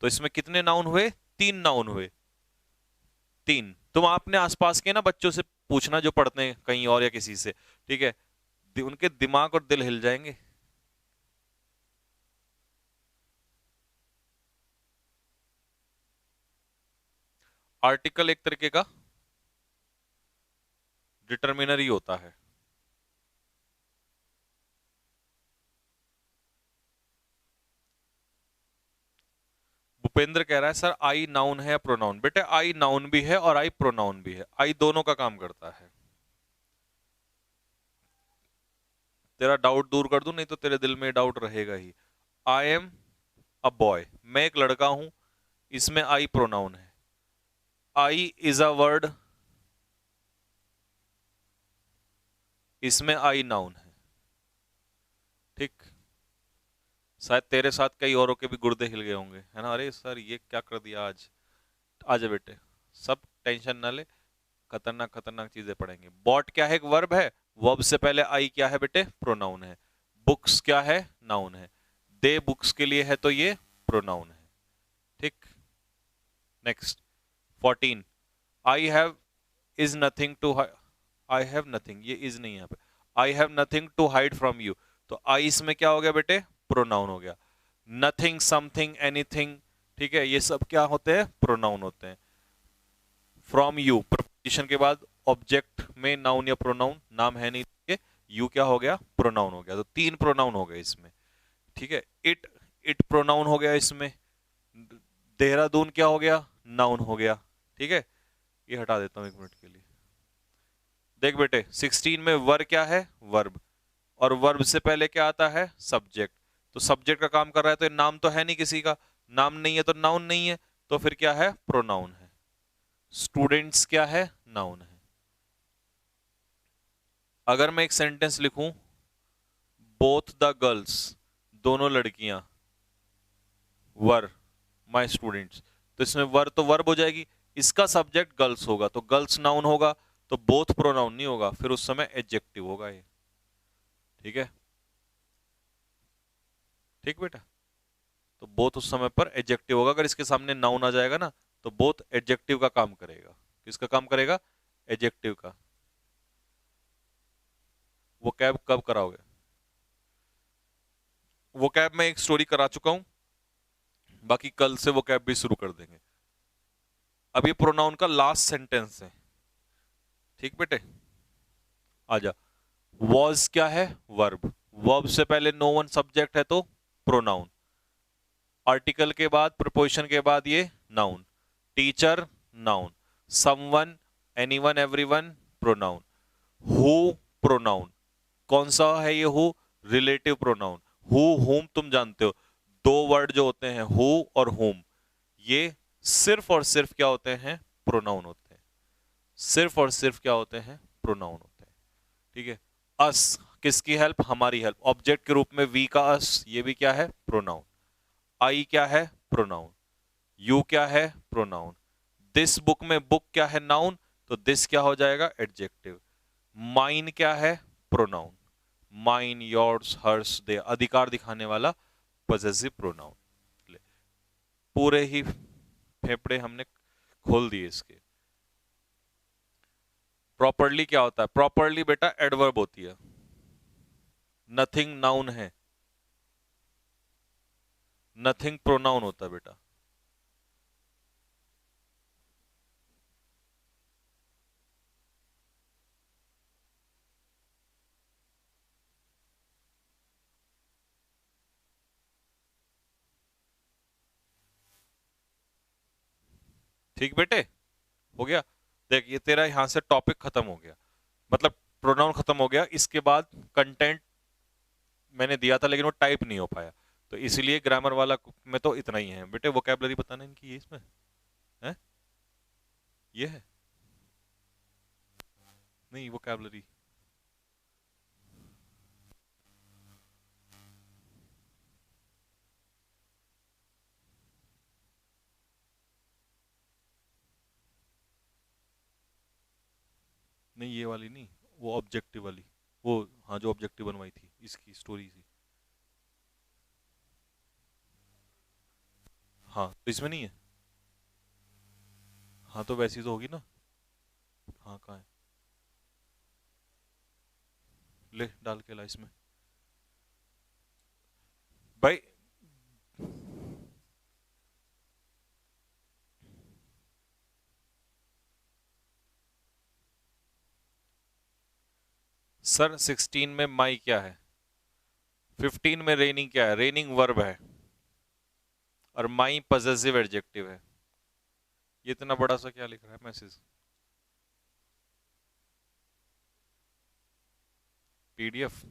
तो इसमें कितने नाउन हुए? 3 नाउन हुए, 3। तुम अपने आसपास के ना बच्चों से पूछना जो पढ़ते हैं कहीं और या किसी से, ठीक है, उनके दिमाग और दिल हिल जाएंगे। आर्टिकल एक तरीके का डिटर्मिनर ही होता है। भूपेंद्र कह रहा है सर आई नाउन है या प्रोनाउन? बेटे आई नाउन भी है और आई प्रोनाउन भी है। आई दोनों का काम करता है। तेरा डाउट दूर कर दूं, नहीं तो तेरे दिल में डाउट रहेगा ही। आई एम अ बॉय, मैं एक लड़का हूं, इसमें आई प्रोनाउन है। आई इज अ वर्ड, इसमें आई नाउन है, ठीक। शायद तेरे साथ कई औरों के भी गुर्दे हिल गए होंगे, है ना? अरे सर ये क्या कर दिया आज। आजा बेटे, सब टेंशन ना ले, खतरनाक खतरनाक चीजें पढ़ेंगे। बॉट क्या है? एक वर्ब है। वर्ब से पहले आई क्या है बेटे? प्रोनाउन है। बुक्स क्या है? नाउन है। दे बुक्स के लिए है, तो ये प्रोनाउन है, ठीक। Next 14, I have is nothing to, I have nothing, ये इज नहीं है यहाँ पे। I have nothing to hide from you, तो आई इसमें क्या हो गया बेटे? प्रोनाउन हो गया। नथिंग, समथिंग, एनीथिंग, ठीक है, ये सब क्या होते हैं? प्रोनाउन होते हैं। फ्रॉम यू, प्रपोजिशन के बाद ऑब्जेक्ट में नाउन या प्रोनाउन, नाम है नहीं, यू क्या हो गया? प्रोनाउन हो गया। तो 3 प्रोनाउन हो गए इसमें, ठीक है। इट, इट प्रोनाउन हो गया इसमें। देहरादून क्या हो गया? नाउन हो गया, ठीक है। ये हटा देता हूं 1 मिनट के लिए। देख बेटे 16 में वर क्या है? वर्ब। और वर्ब से पहले क्या आता है? सब्जेक्ट। तो सब्जेक्ट का काम कर रहा है, तो ये नाम तो है नहीं किसी का, नाम नहीं है तो नाउन नहीं है, तो फिर क्या है? प्रोनाउन है। स्टूडेंट्स क्या है? नाउन है। अगर मैं एक सेंटेंस लिखूं, बोथ द गर्ल्स, दोनों लड़कियां, वर माय स्टूडेंट्स, तो इसमें वर तो वर्ब हो जाएगी, इसका सब्जेक्ट गर्ल्स होगा, तो गर्ल्स नाउन होगा, तो बोथ प्रोनाउन नहीं होगा, फिर उस समय एडजेक्टिव होगा ये, ठीक है। ठीक बेटा, तो बोथ उस समय पर एडजेक्टिव होगा। अगर इसके सामने नाउन आ जाएगा ना, तो बोथ एडजेक्टिव का काम करेगा। किसका काम करेगा? एडजेक्टिव का। वो कैब कब कराओगे? वो कैब में एक स्टोरी करा चुका हूं, बाकी कल से वो कैब भी शुरू कर देंगे। अब ये प्रोनाउन का लास्ट सेंटेंस है, ठीक बेटे। आजा, वॉज क्या है? वर्ब। वर्ब से पहले नो वन सब्जेक्ट है, तो प्रोनाउन। आर्टिकल के बाद, प्रीपोजिशन के बाद ये noun. Teacher noun. Someone, anyone, everyone pronoun. Who pronoun. कौन सा है ये हु? Relative pronoun. हु हुम तुम जानते हो, दो वर्ड जो होते हैं हु और हुम, ये सिर्फ और सिर्फ क्या होते हैं? प्रोनाउन होते हैं। सिर्फ और सिर्फ क्या होते हैं? प्रोनाउन होते हैं, ठीक है। अस, किसकी हेल्प? हमारी हेल्प। ऑब्जेक्ट के रूप में वी का अस, ये भी क्या है? प्रोनाउन। आई क्या है? प्रोनाउन। यू क्या है? प्रोनाउन। दिस बुक में बुक क्या है? नाउन, तो दिस क्या हो जाएगा? एडजेक्टिव। माइन क्या है? प्रोनाउन। माइन, योर्स, हर्स, दे, अधिकार दिखाने वाला पॉसेसिव प्रोनाउन। पूरे ही फेफड़े हमने खोल दिए इसके। प्रॉपरली क्या होता है? प्रॉपरली बेटा एडवर्ब होती है। नथिंग नाउन है, नथिंग प्रोनाउन होता है बेटा। ठीक बेटे, हो गया। देख ये तेरा यहां से टॉपिक खत्म हो गया, मतलब प्रोनाउन खत्म हो गया। इसके बाद कंटेंट मैंने दिया था लेकिन वो टाइप नहीं हो पाया, तो इसलिए ग्रामर वाला में तो इतना ही है बेटे। वोकैबलरी बताना इनकी ये इसमें है, ये है नहीं वोकैबलरी। नहीं ये वाली नहीं, वो ऑब्जेक्टिव वाली, वो हाँ जो ऑब्जेक्टिव बनवाई थी इसकी स्टोरी थी। हाँ तो इसमें नहीं है। हाँ तो वैसी तो होगी ना। हाँ कहाँ है, ले डाल के ला इसमें भाई। सर 16 में माई क्या है, 15 में रेनिंग क्या है, रेनिंग वर्ब है, और माई पजेसिव एडजेक्टिव है। ये इतना बड़ा सा क्या लिख रहा है मैसेज, पीडीएफ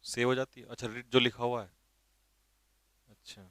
सेव हो जाती है। अच्छा रीड जो लिखा हुआ है, अच्छा।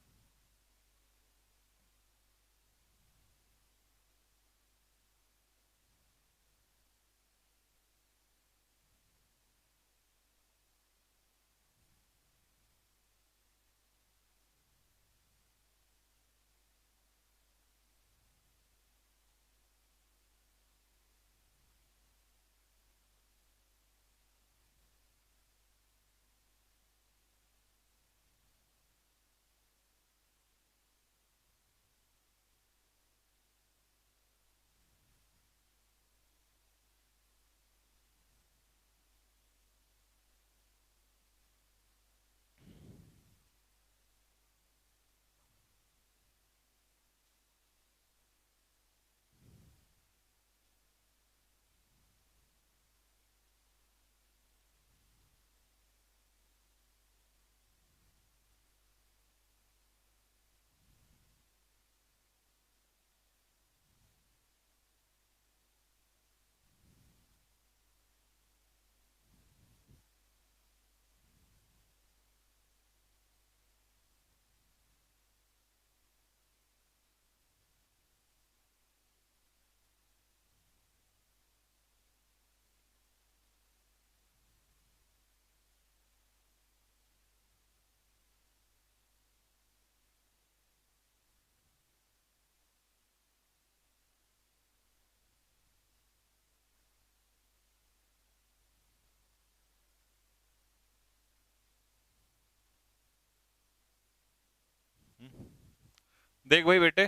देख भाई बेटे,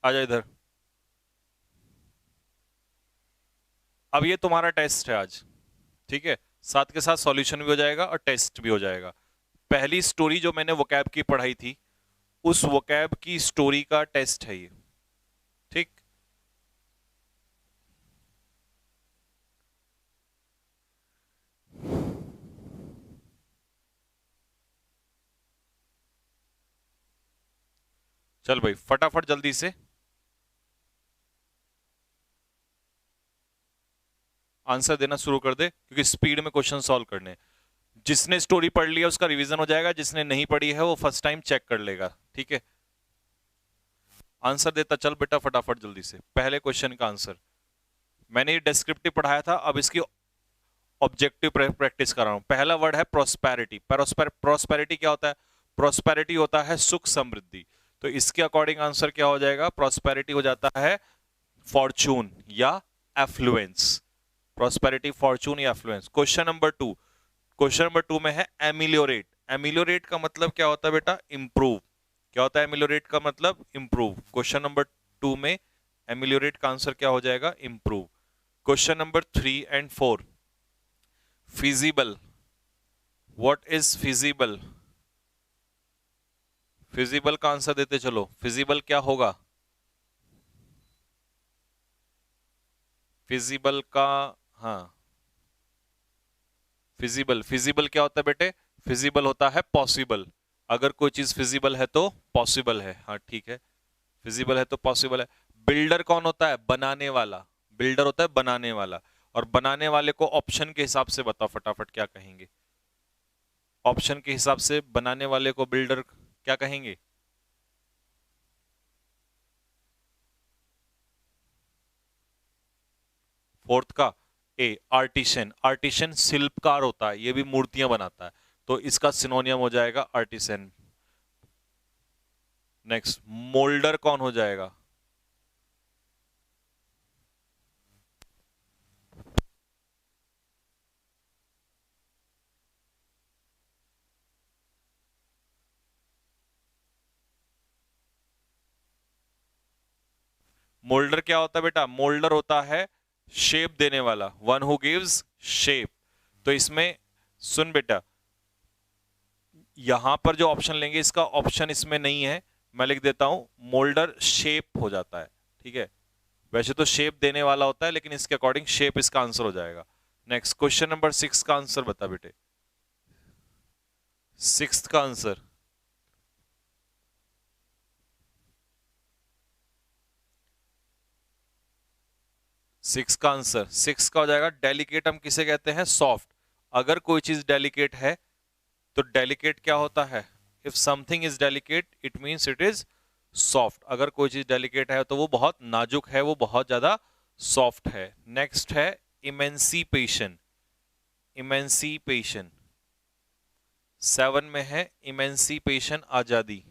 आ जा इधर। अब ये तुम्हारा टेस्ट है आज, ठीक है, साथ के साथ सॉल्यूशन भी हो जाएगा और टेस्ट भी हो जाएगा। पहली स्टोरी जो मैंने वोकैब की पढ़ाई थी, उस वोकैब की स्टोरी का टेस्ट है ये, ठीक। चल भाई फटाफट जल्दी से आंसर देना शुरू कर दे, क्योंकि स्पीड में क्वेश्चन सॉल्व करने हैं। जिसने स्टोरी पढ़ लिया उसका रिवीजन हो जाएगा, जिसने नहीं पढ़ी है वो फर्स्ट टाइम चेक कर लेगा, ठीक है। आंसर देता चल बेटा फटाफट जल्दी से, पहले क्वेश्चन का आंसर। मैंने ये डिस्क्रिप्टिव पढ़ाया था, अब इसकी ऑब्जेक्टिव प्रैक्टिस कर रहा हूं। पहला वर्ड है प्रोस्पेरिटी। प्रोस्पेरिटी क्या होता है, प्रोस्पेरिटी होता है सुख समृद्धि। तो इसके अकॉर्डिंग आंसर क्या हो जाएगा, प्रोस्पेरिटी हो जाता है फॉर्चून या एफ्लुएंस। प्रोस्पेरिटी, फॉर्चून या affluence. Question number two, question number two में है एमिलियोरेट। एमिलियोरेट का मतलब क्या होता है बेटा, इंप्रूव। क्या होता है एमिलियोरेट का मतलब, इंप्रूव। क्वेश्चन नंबर टू में एमिलियोरेट का आंसर क्या हो जाएगा, improve. Question number three and four, feasible. What is feasible, feasible का आंसर देते चलो। फिजिबल क्या होगा, फिजिबल का, हाँ फिजिबल, फिजिबल क्या होता है बेटे, फिजिबल होता है पॉसिबल। अगर कोई चीज फिजिबल है तो पॉसिबल है, हाँ ठीक है, फिजिबल है तो पॉसिबल है। बिल्डर कौन होता है? बनाने वाला। बिल्डर होता है बनाने वाला। और बनाने वाले को ऑप्शन के हिसाब से बताओ फटाफट क्या कहेंगे? ऑप्शन के हिसाब से बनाने वाले को बिल्डर क्या कहेंगे? फोर्थ का ए, आर्टिशन। आर्टिशन शिल्पकार होता है, ये भी मूर्तियां बनाता है, तो इसका सिनोनियम हो जाएगा आर्टिसन। नेक्स्ट, मोल्डर कौन हो जाएगा? मोल्डर क्या होता है बेटा? मोल्डर होता है शेप देने वाला, वन हु गिव्स शेप। तो इसमें सुन बेटा, यहां पर जो ऑप्शन लेंगे इसका ऑप्शन इसमें नहीं है, मैं लिख देता हूं, मोल्डर शेप हो जाता है, ठीक है। वैसे तो शेप देने वाला होता है, लेकिन इसके अकॉर्डिंग शेप इसका आंसर हो जाएगा। नेक्स्ट, क्वेश्चन नंबर 6 का आंसर बता बेटे। 6 का आंसर, 6 का आंसर, 6 का हो जाएगा डेलिकेट। हम किसे कहते हैं? सॉफ्ट। अगर कोई चीज डेलिकेट है तो डेलिकेट क्या होता है? If something is delicate it means it is soft. अगर कोई चीज डेलिकेट है तो वो बहुत नाजुक है, वो बहुत ज्यादा सॉफ्ट है। नेक्स्ट है इमेंसिपेशन। इमेंसिपेशन 7 में है, इमेंसिपेशन आजादी।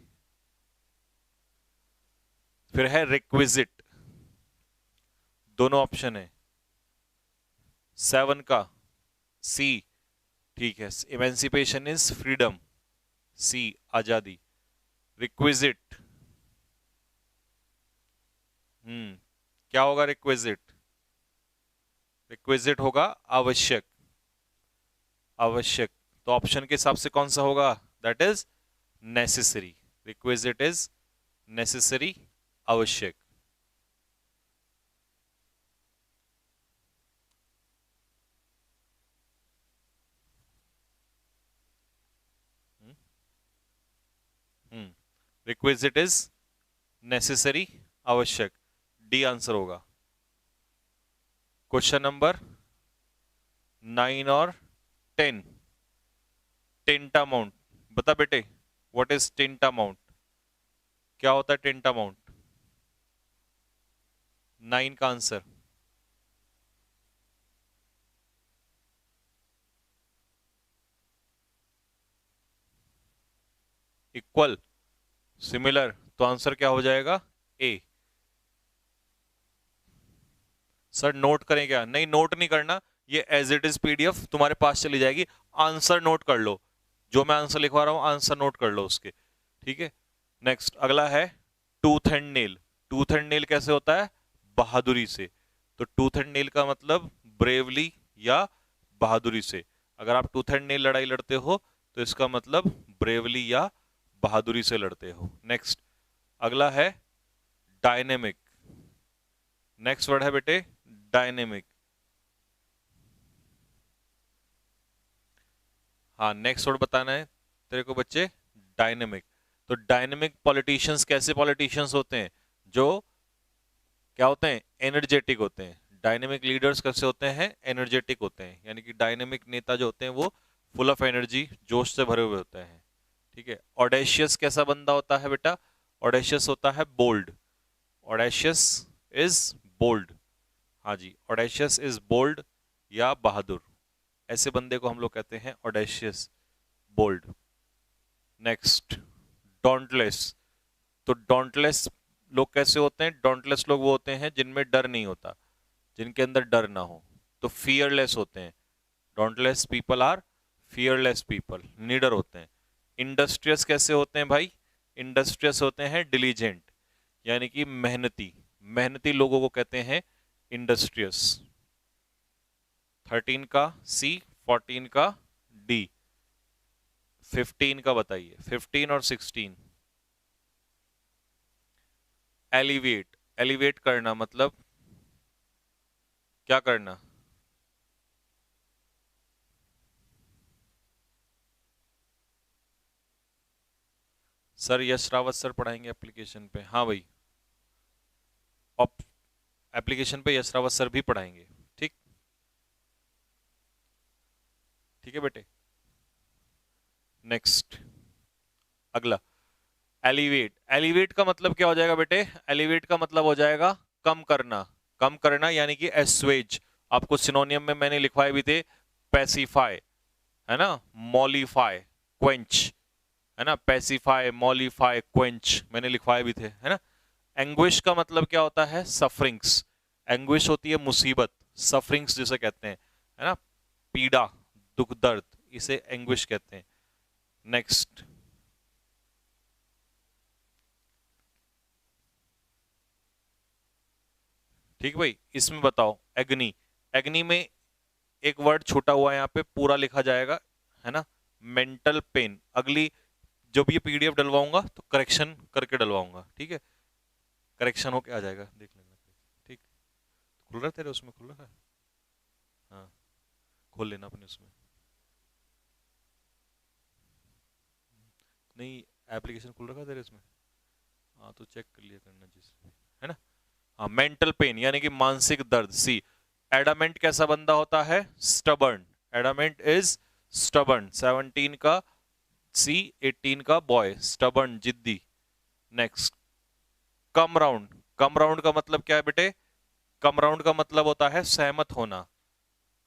फिर है रिक्विजिट, दोनों ऑप्शन है 7 का, सी, ठीक है, इमेंसिपेशन इज फ्रीडम, सी आजादी। रिक्विजिट, क्या होगा रिक्विजिट? रिक्विजिट होगा आवश्यक, आवश्यक। तो ऑप्शन के हिसाब से कौन सा होगा? That is necessary. Requisite is necessary, आवश्यक। रिक्विजिट इज नेसेसरी, आवश्यक, डी आंसर होगा। क्वेश्चन नंबर 9 और 10, टेंटामाउंट। बता बेटे, व्हाट इज टेंटामाउंट? क्या होता है टेंटामाउंट? 9 का आंसर, इक्वल, सिमिलर, तो आंसर क्या हो जाएगा? ए। सर नोट करें क्या? नहीं, नोट नहीं करना, ये एज इट इज पीडीएफ तुम्हारे पास चली जाएगी। आंसर नोट कर लो, जो मैं आंसर लिखवा रहा हूं आंसर नोट कर लो उसके, ठीक है। नेक्स्ट, अगला है tooth and nail. Tooth and nail कैसे होता है? बहादुरी से। तो टूथ एंड नेल का मतलब ब्रेवली या बहादुरी से। अगर आप टूथ एंड नेल लड़ाई लड़ते हो तो इसका मतलब ब्रेवली या बहादुरी से लड़ते हो। नेक्स्ट, अगला है डायनेमिक। नेक्स्ट वर्ड है बेटे डायनेमिक। हाँ, नेक्स्ट वर्ड बताना है तेरे को बच्चे, डायनेमिक। तो डायनेमिक पॉलिटिशियंस कैसे पॉलिटिशियंस होते हैं? जो क्या होते हैं? एनर्जेटिक होते हैं। डायनेमिक लीडर्स कैसे होते हैं? एनर्जेटिक होते हैं। यानी कि डायनेमिक नेता जो होते हैं वो फुल ऑफ एनर्जी, जोश से भरे हुए होते हैं, ठीक है। ऑडेशियस कैसा बंदा होता है बेटा? ऑडेशियस होता है बोल्ड। ऑडेशियस इज बोल्ड, हाँ जी, ऑडेशियस इज बोल्ड या बहादुर। ऐसे बंदे को हम लोग कहते हैं ऑडेशियस, बोल्ड। Next, dauntless. तो डॉन्टलेस लोग कैसे होते हैं? डॉन्टलेस लोग वो होते हैं जिनमें डर नहीं होता, जिनके अंदर डर ना हो। तो फियरलेस होते हैं। Dauntless people are fearless people, निडर होते हैं। इंडस्ट्रियस कैसे होते हैं भाई? इंडस्ट्रियस होते हैं डिलीजेंट, यानी कि मेहनती। मेहनती लोगों को कहते हैं इंडस्ट्रियस। 13 का सी, 14 का डी। 15 का बताइए, 15 और 16। एलिवेट, एलिवेट करना मतलब क्या करना? सर यश रावत सर पढ़ाएंगे एप्लीकेशन पे। हाँ भाई, एप्लीकेशन पे यश रावत सर भी पढ़ाएंगे। ठीक, ठीक है बेटे। नेक्स्ट, अगला, एलिवेट। एलिवेट का मतलब क्या हो जाएगा बेटे? एलिवेट का मतलब हो जाएगा कम करना। कम करना यानी कि एस्वेज। आपको सिनोनियम में मैंने लिखवाए भी थे, पैसिफाई, है ना, मॉलिफाई, क्वेंच, है ना, पैसिफाई, मॉलिफाई, क्वेंच मैंने लिखवाए भी थे, है ना। एंग्विश का मतलब क्या होता है? सफरिंग्स। एंग्विश होती है मुसीबत, सफरिंग्स जिसे कहते हैं, है ना, पीड़ा, दुख, दर्द, इसे एंग्विश कहते हैं। नेक्स्ट, ठीक भाई। इसमें बताओ, एग्नी। एग्नी में एक वर्ड छूटा हुआ है, यहाँ पे पूरा लिखा जाएगा, है ना, मेंटल पेन। अगली जब ये पीडीएफ डलवाऊंगा तो करेक्शन करके डलवाऊंगा, ठीक है, करेक्शन होके आ जाएगा, देख लेना। ठीक, खुल रहा है तेरे उसमें? खुल रहा है? हाँ, खोल लेना अपने उसमें। नहीं, एप्लीकेशन खुल रखा है तेरे इसमें? हाँ तो चेक कर लिया करना जिस, है ना। हाँ, मेंटल पेन यानी कि मानसिक दर्द। सी, एडामेंट कैसा बंदा होता है? स्टबर्न। Adamant is stubborn. 17 का सी, 18 का बॉय, स्टबर्न, जिद्दी। Next, come round. Come round का मतलब क्या है बेटे? कम राउंड का मतलब होता है सहमत होना।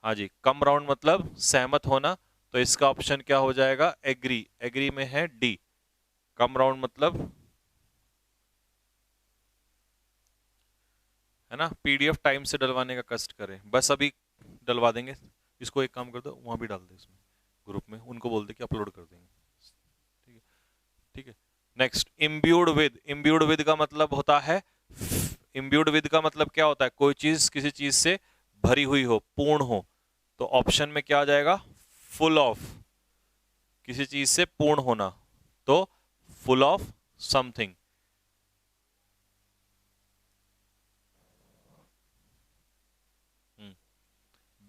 हाँ जी, कम राउंड मतलब सहमत होना। तो इसका ऑप्शन क्या हो जाएगा? एग्री। एग्री में है डी, कम राउंड मतलब, है ना। पीडीएफ टाइम से डलवाने का कष्ट करें, बस अभी डलवा देंगे। इसको एक काम कर दो, वहां भी डाल दे इसमें ग्रुप में, उनको बोल दे कि अपलोड कर देंगे। ठीक है, ठीक है। Next, imbued with. Imbued with का मतलब होता है, इम्ब्यूड विद का मतलब क्या होता है? कोई चीज किसी चीज से भरी हुई हो, पूर्ण हो। तो ऑप्शन में क्या आ जाएगा? Full of. किसी चीज से पूर्ण होना, तो फुल ऑफ समथिंग।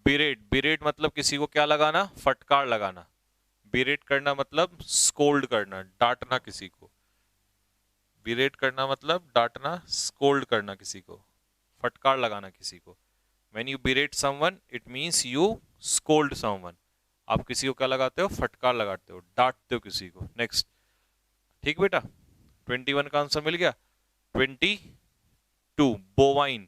बिरेट। बिरेट मतलब किसी को क्या लगाना? फटकार लगाना। बिरेट करना मतलब स्कोल्ड करना, डांटना किसी को। बिरेट करना मतलब डांटना, स्कोल्ड करना किसी को, फटकार लगाना किसी को। When you berate someone, it means you scold someone. आप किसी को क्या लगाते हो? फटकार लगाते हो, डांटते हो किसी को। नेक्स्ट, ठीक बेटा, 21 का आंसर मिल गया। 22, बोवाइन।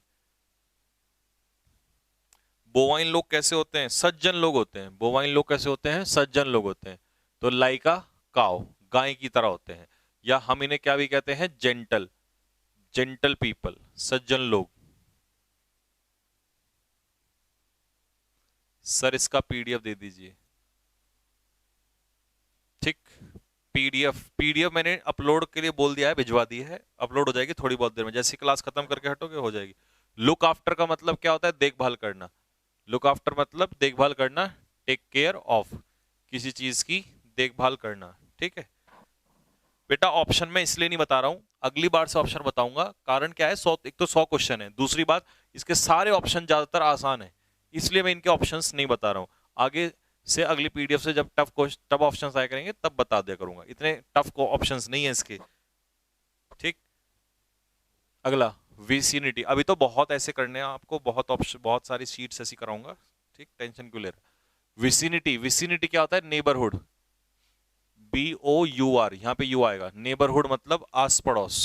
बोवाइन लोग कैसे होते हैं? सज्जन लोग होते हैं। बोवाइन लोग कैसे होते हैं? सज्जन लोग होते हैं। तो लाइका काउ, गाय की तरह होते हैं। या हम इन्हें क्या भी कहते हैं? जेंटल, जेंटल पीपल, सज्जन लोग। सर इसका पीडीएफ दे दीजिए। ठीक, पीडीएफ, पीडीएफ मैंने अपलोड के लिए बोल दिया है, भिजवा दी है, अपलोड हो जाएगी थोड़ी बहुत देर में, जैसे क्लास खत्म करके हटोगे हो जाएगी। लुक आफ्टर का मतलब क्या होता है? देखभाल करना। लुक आफ्टर मतलब देखभाल करना, टेक केयर ऑफ, किसी चीज की देखभाल करना। ठीक है बेटा, ऑप्शन में इसलिए नहीं बता रहा हूं, अगली बार से ऑप्शन बताऊंगा। कारण क्या है? 100, एक तो 100 क्वेश्चन है, दूसरी बात इसके सारे ऑप्शन ज्यादातर आसान है, इसलिए मैं इनके ऑप्शंस नहीं बता रहा हूं। आगे से अगली पीडीएफ से जब टफ ऑप्शंस आया करेंगे तब बता दिया करूंगा, इतने टफ को ऑप्शंस नहीं है इसके। ठीक, अगला, विसिनिटी। अभी तो बहुत ऐसे करने हैं आपको, बहुत ऑप्शन, बहुत सारी शीट्स ऐसी कराऊंगा। ठीक, टेंशन क्यों ले रहा? विसिनिटी। विसिनिटी क्या होता है? नेबरहुड। BOUR, यहां पे यू आएगा। नेबरहुड मतलब आस पड़ोस।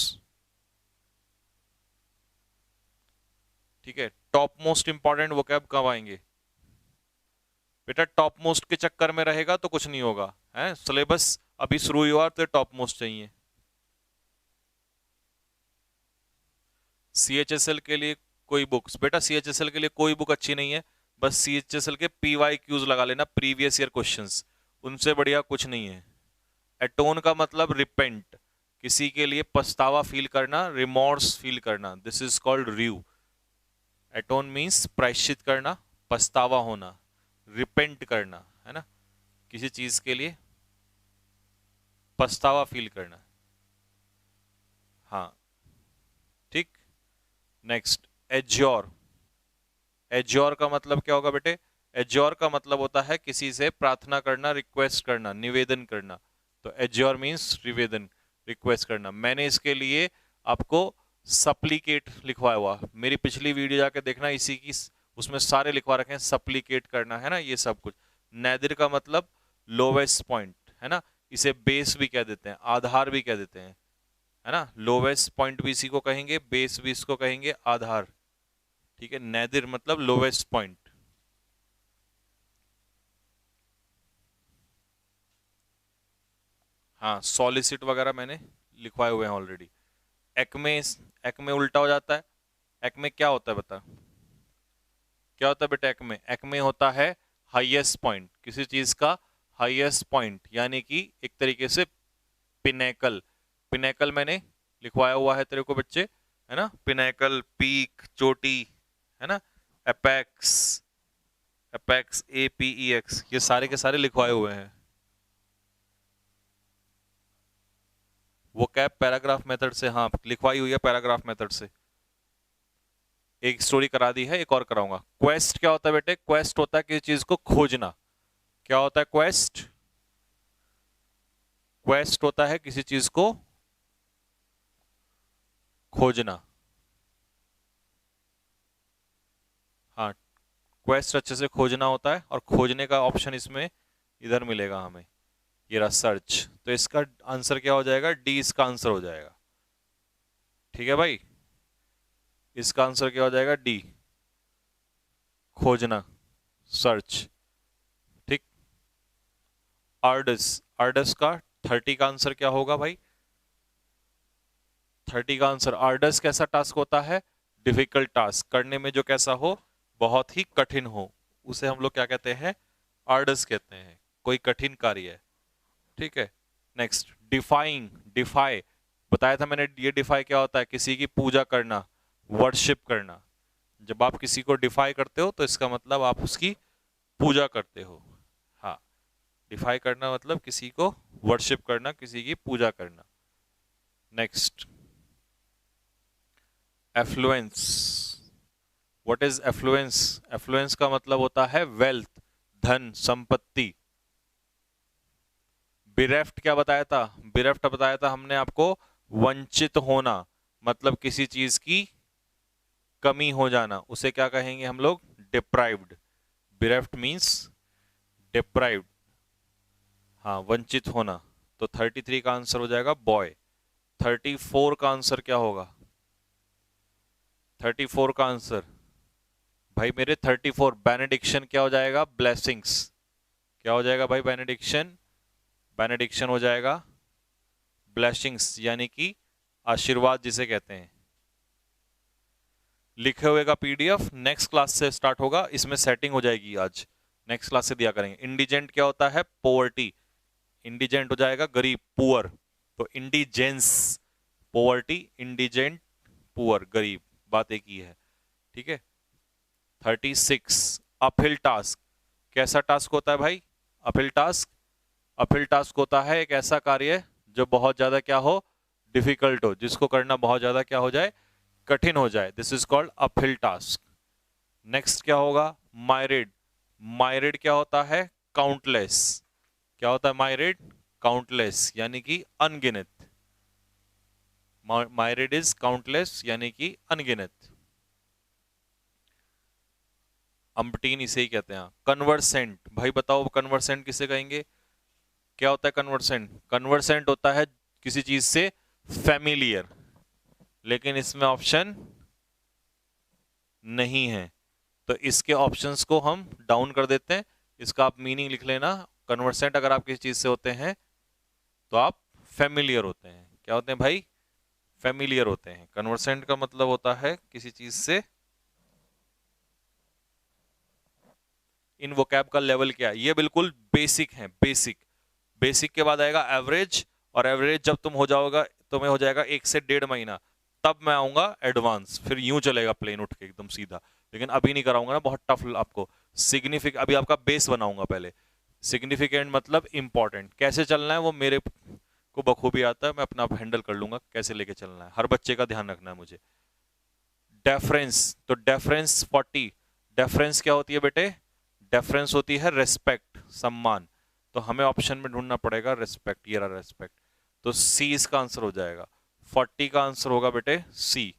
ठीक है, टॉप मोस्ट इंपॉर्टेंट वोकैब कब आएंगे बेटा? टॉप मोस्ट के चक्कर में रहेगा तो कुछ नहीं होगा, है सिलेबस अभी शुरू हुआ तो टॉप मोस्ट चाहिए। CHSL के लिए कोई बुक्स बेटा? CHSL के लिए कोई बुक अच्छी नहीं है, बस CHSL के PYQs लगा लेना, प्रीवियस ईयर क्वेश्चंस, उनसे बढ़िया कुछ नहीं है। एटोन का मतलब रिपेंट, किसी के लिए पछतावा फील करना, रिमोर्स फील करना, दिस इज कॉल्ड र्यू। एटोन मीन्स प्रायश्चित करना, पछतावा होना, रिपेंट करना, है ना, किसी चीज के लिए पछतावा फील करना। हाँ, ठीक। Next, azure. एज्योर का मतलब क्या होगा बेटे? एज्योर का मतलब होता है किसी से प्रार्थना करना, रिक्वेस्ट करना, निवेदन करना। तो एज्योर मीन्स निवेदन। रिक्वेस्ट करना। मैंने इसके लिए आपको सप्लीकेट लिखवाया हुआ, मेरी पिछली वीडियो जाके देखना, इसी की उसमें सारे लिखवा रखे हैं, सप्लीकेट करना है ना, ये सब कुछ। नैदिर का मतलब लोवेस्ट पॉइंट है ना, इसे बेस भी कह देते हैं, आधार भी कह देते हैं, है ना। लोवेस्ट पॉइंट भी इसी को कहेंगे, बेस भी इसको कहेंगे, आधार, ठीक है। नैदिर मतलब लोवेस्ट पॉइंट। हाँ, सॉलिसिट वगैरह मैंने लिखवाए हुए हैं ऑलरेडी। एक्मे, एक्मे उल्टा हो जाता है। एक्मे क्या होता है बता, क्या होता है बेटा एक्मे? एक्मे होता है हाईएस्ट पॉइंट, किसी चीज का हाईएस्ट पॉइंट, यानी कि एक तरीके से पिनेकल। पिनेकल मैंने लिखवाया हुआ है तेरे को बच्चे, है ना। पिनेकल, पीक, चोटी, है ना। एपेक्स, एपेक्स, APEX, ये सारे के सारे लिखवाए हुए हैं। वो कैप पैराग्राफ मेथड से, हाँ लिखवाई हुई है पैराग्राफ मेथड से। एक स्टोरी करा दी है, एक और कराऊंगा। क्वेस्ट क्या होता है बेटे? क्वेस्ट होता है किसी चीज को खोजना। क्या होता है क्वेस्ट? क्वेस्ट होता है किसी चीज को खोजना। हाँ, क्वेस्ट अच्छे से खोजना होता है, और खोजने का ऑप्शन इसमें इधर मिलेगा हमें, ये रहा सर्च। तो इसका आंसर क्या हो जाएगा? डी इसका आंसर हो जाएगा, ठीक है भाई। इसका आंसर क्या हो जाएगा? डी, खोजना, सर्च, ठीक। आर्डस, आर्डस का 30 का आंसर क्या होगा भाई? 30 का आंसर, आर्डस कैसा टास्क होता है? डिफिकल्ट टास्क, करने में जो कैसा हो, बहुत ही कठिन हो, उसे हम लोग क्या कहते हैं? आर्डस कहते हैं, कोई कठिन कार्य है, ठीक है। नेक्स्ट, डिफाइंग, डिफाई बताया था मैंने। ये डिफाई क्या होता है? किसी की पूजा करना, वर्शिप करना। जब आप किसी को डिफाई करते हो तो इसका मतलब आप उसकी पूजा करते हो। हाँ, डिफाई करना मतलब किसी को वर्शिप करना, किसी की पूजा करना। Next, affluence. What is affluence? Affluence का मतलब होता है वेल्थ, धन, संपत्ति। बिरेफ्ट क्या बताया था? बिरेफ्ट बताया था हमने आपको, वंचित होना, मतलब किसी चीज की कमी हो जाना, उसे क्या कहेंगे हम लोग? डिप्राइव्ड। बिरेफ्ट मींस डिप्राइव्ड, हाँ, वंचित होना। तो 33 का आंसर हो जाएगा बॉय। 34 का आंसर क्या होगा? 34 का आंसर भाई मेरे 34, बेनेडिक्शन क्या हो जाएगा? ब्लेसिंग्स। क्या हो जाएगा भाई? बेनेडिक्शन, बेनेडिक्शन हो जाएगा ब्लेसिंग्स, यानी कि आशीर्वाद जिसे कहते हैं। लिखे हुए का PDF नेक्स्ट क्लास से स्टार्ट होगा, इसमें सेटिंग हो जाएगी आज, नेक्स्ट क्लास से दिया करेंगे। इंडिजेंट क्या होता है? पोवर्टी। इंडिजेंट हो जाएगा गरीब, पुअर। तो इंडिजेंस, पोवर्टी, इंडिजेंट, पुअर, गरीब, बात एक ही है, ठीक है। 36, अपहिल टास्क। कैसा टास्क होता है भाई? अपहिल टास्क, अपहिल टास्क होता है एक ऐसा कार्य जो बहुत ज्यादा क्या हो? डिफिकल्ट हो, जिसको करना बहुत ज्यादा क्या हो जाए? कठिन हो जाए। This is called uphill task. Next क्या होगा? मायरिड। मायरिड क्या होता है? काउंटलेस। क्या होता है मायरिड? काउंटलेस, यानी कि अनगिनत। मायरिड इज काउंटलेस, यानी कि अनगिनत। अम्पटीन इसे ही कहते हैं। कन्वर्सेंट, भाई बताओ कन्वर्सेंट किसे कहेंगे? क्या होता है कन्वर्सेंट? कन्वर्सेंट होता है किसी चीज से फैमिलियर, लेकिन इसमें ऑप्शन नहीं है, तो इसके ऑप्शंस को हम डाउन कर देते हैं। इसका आप मीनिंग लिख लेना, कन्वर्सेंट अगर आप किसी चीज से होते हैं तो आप फेमिलियर होते हैं। क्या होते हैं भाई? फेमिलियर होते हैं। कन्वर्सेंट का मतलब होता है किसी चीज से। इन वोकैब का लेवल क्या है? ये बिल्कुल बेसिक है, बेसिक। बेसिक के बाद आएगा एवरेज, और एवरेज जब तुम हो जाओगा, तुम्हें हो जाएगा 1 से 1.5 महीना, तब मैं आऊंगा एडवांस, फिर यूं चलेगा प्लेन उठ के एकदम सीधा। लेकिन अभी नहीं कराऊंगा ना, बहुत टफ आपको। सिग्निफिक अभी आपका बेस बनाऊंगा पहले। सिग्निफिकेंट मतलब इंपॉर्टेंट, कैसे चलना है वो मेरे को बखूबी आता है, मैं अपना आप हैंडल कर लूंगा कैसे लेके चलना है, हर बच्चे का ध्यान रखना है मुझे। डेफरेंस, तो डेफरेंस 40। डेफरेंस क्या होती है बेटे? डेफरेंस होती है रेस्पेक्ट, सम्मान। तो हमें ऑप्शन में ढूंढना पड़ेगा रेस्पेक्ट, ये रहा रेस्पेक्ट। तो सी इसका आंसर हो जाएगा। 40 का आंसर होगा बेटे सी।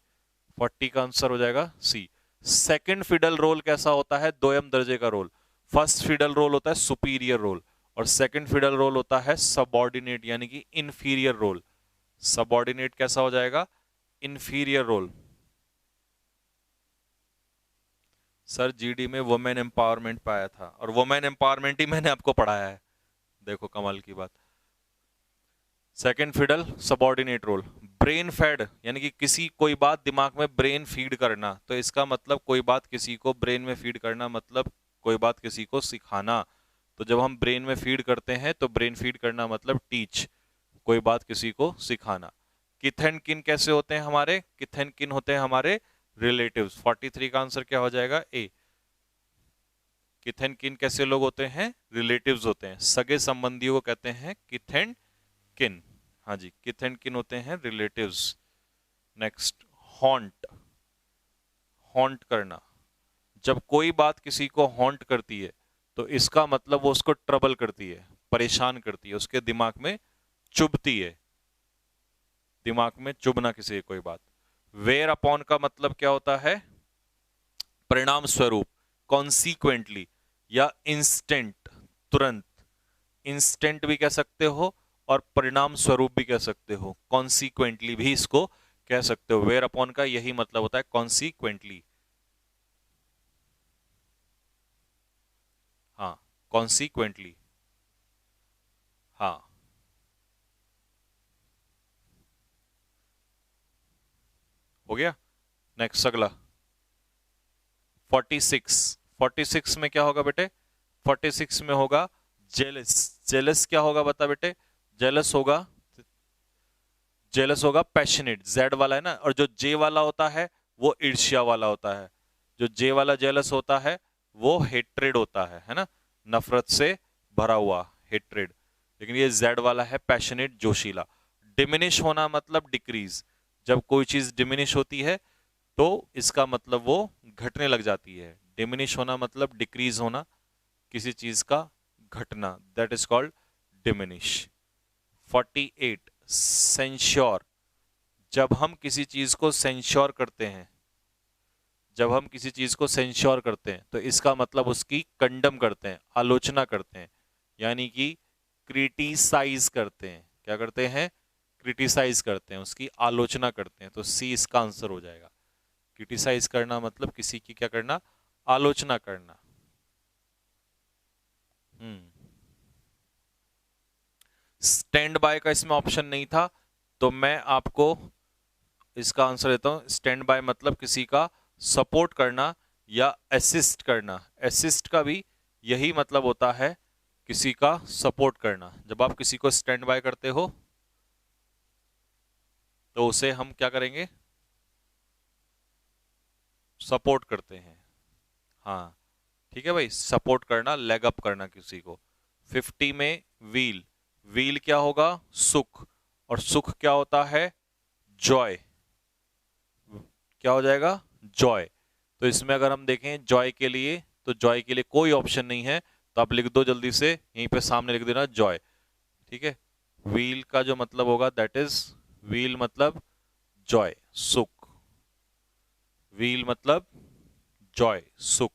40 का आंसर हो जाएगा सी। सेकंड फिडल रोल कैसा होता है? दोयम दर्जे का रोल। फर्स्ट फिडल रोल होता है सुपीरियर रोल और सेकंड फिडल रोल होता है सबऑर्डिनेट यानी कि इंफीरियर रोल। सबऑर्डिनेट कैसा हो जाएगा? Inferior role. सर जीडी में वुमेन एम्पावरमेंट पाया था और वुमेन एम्पावरमेंट ही मैंने आपको पढ़ाया है। देखो कमाल की बात। Second fiddle subordinate role. Brain fade यानी कि किसी कोई बात दिमाग में ब्रेन फीड करना, तो इसका मतलब कोई बात किसी को ब्रेन में फीड करना मतलब कोई बात किसी को सिखाना। तो जब हम ब्रेन में फीड करते हैं तो ब्रेन फीड करना मतलब टीच, कोई बात किसी को सिखाना। किथ एंड किन कैसे होते हैं हमारे? किथ एंड किन होते हैं हमारे रिलेटिव्स। 43 का आंसर क्या हो जाएगा? ए। किथ एंड किन कैसे लोग होते हैं? रिलेटिव्स होते हैं, सगे संबंधियों को कहते हैं किथ एंड किन। हाँ जी, किथ एंड किन होते हैं रिलेटिव्स। Next, haunt. हॉन्ट करना, जब कोई बात किसी को हॉन्ट करती है तो इसका मतलब वो उसको ट्रबल करती है, परेशान करती है, उसके दिमाग में चुभती है। दिमाग में चुभना किसी कोई बात। वेयर अपॉन का मतलब क्या होता है? परिणाम स्वरूप, कॉन्सिक्वेंटली या इंस्टेंट, तुरंत। इंस्टेंट भी कह सकते हो और परिणाम स्वरूप भी कह सकते हो, कॉन्सिक्वेंटली भी इसको कह सकते हो। वेयर अपॉन का यही मतलब होता है, कॉन्सिक्वेंटली। हाँ, कॉन्सिक्वेंटली। हाँ, हो गया। नेक्स्ट अगला 46। 46 में क्या होगा बेटे? 46 में होगा जेलस। जेलस क्या होगा बता बेटे? जेलस होगा, जेलस होगा पैशनेट, जेड वाला है ना, और जो जे वाला होता है वो ईर्ष्या वाला होता है। जो जे वाला जेलस होता है वो हेट्रेड होता है ना, नफरत से भरा हुआ हेट्रेड। लेकिन ये जेड वाला है पैशनेट, जोशीला। डिमिनिश होना मतलब डिक्रीज, जब कोई चीज डिमिनिश होती है तो इसका मतलब वो घटने लग जाती है। डिमिनिश होना मतलब डिक्रीज होना, किसी चीज का घटना, that is called diminish. 48 censure, जब हम किसी चीज को सेंश्योर करते हैं, जब हम किसी चीज को सेंश्योर करते हैं तो इसका मतलब उसकी कंडम करते हैं, आलोचना करते हैं, यानी कि क्रिटिसाइज करते हैं। क्या करते हैं? क्रिटिसाइज करते हैं, उसकी आलोचना करते हैं। तो सी इसका आंसर हो जाएगा। क्रिटिसाइज करना मतलब किसी की क्या करना? आलोचना करना। स्टैंड बाय का इसमें ऑप्शन नहीं था तो मैं आपको इसका आंसर देता हूं। स्टैंड बाय मतलब किसी का सपोर्ट करना या असिस्ट करना। असिस्ट का भी यही मतलब होता है, किसी का सपोर्ट करना। जब आप किसी को स्टैंड बाय करते हो तो उसे हम क्या करेंगे? सपोर्ट करते हैं। हाँ ठीक है भाई, सपोर्ट करना, लेग अप करना किसी को। 50 में व्हील। व्हील क्या होगा? सुख, और सुख क्या होता है? जॉय। क्या हो जाएगा? जॉय। तो इसमें अगर हम देखें जॉय के लिए, तो जॉय के लिए कोई ऑप्शन नहीं है, तो आप लिख दो जल्दी से, यहीं पे सामने लिख देना जॉय। ठीक है, व्हील का जो मतलब होगा दैट इज, व्हील मतलब जॉय, सुख। व्हील मतलब जॉय, सुख,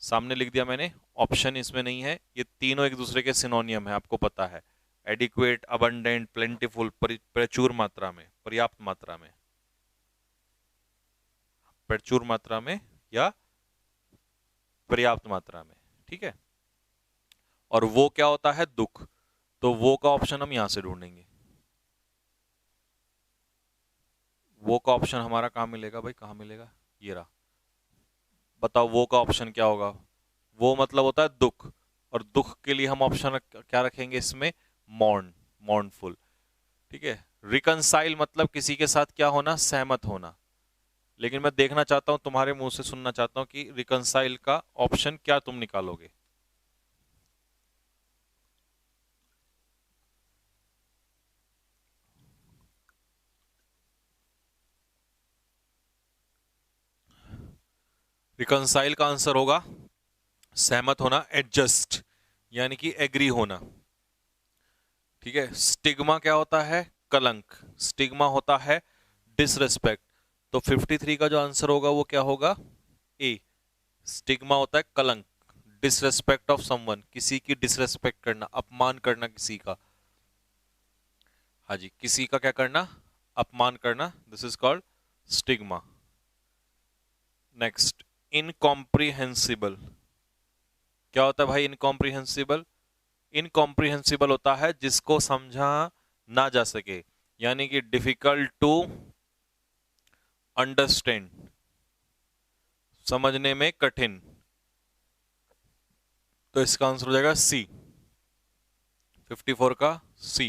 सामने लिख दिया मैंने। ऑप्शन इसमें नहीं है, ये तीनों एक दूसरे के सिनोनियम है, आपको पता है। एडिक्वेट, अबंडेंट, प्लेंटिफुल, प्रचुर मात्रा में, पर्याप्त मात्रा में, प्रचुर मात्रा में या पर्याप्त मात्रा में। ठीक है, और वो क्या होता है? दुख। तो वो का ऑप्शन हम यहां से ढूंढेंगे। वो का ऑप्शन हमारा कहां मिलेगा भाई? कहां मिलेगा? ये रहा। बताओ वो का ऑप्शन क्या होगा? वो मतलब होता है दुख, और दुख के लिए हम ऑप्शन क्या रखेंगे इसमें? Mourn, mournful. ठीक है, रिकनसाइल मतलब किसी के साथ क्या होना? सहमत होना। लेकिन मैं देखना चाहता हूं, तुम्हारे मुंह से सुनना चाहता हूं कि रिकनसाइल का ऑप्शन क्या तुम निकालोगे। रिकनसाइल का आंसर होगा सहमत होना, एडजस्ट यानी कि एग्री होना। ठीक है। स्टिग्मा क्या होता है? कलंक। स्टिग्मा होता है डिसरेस्पेक्ट। तो 53 का जो आंसर होगा वो क्या होगा? ए। स्टिग्मा होता है कलंक, डिसरेस्पेक्ट ऑफ समवन, किसी की डिसरेस्पेक्ट करना, अपमान करना किसी का। हाँ जी, किसी का क्या करना? अपमान करना। This is called stigma. Next, incomprehensible. क्या होता है भाई इनकॉम्प्रिहेंसिबल? इनकॉम्प्रिहेंसिबल होता है जिसको समझा ना जा सके, यानी कि डिफिकल्ट टू अंडरस्टैंड, समझने में कठिन। तो इसका आंसर हो जाएगा सी, 54 का सी,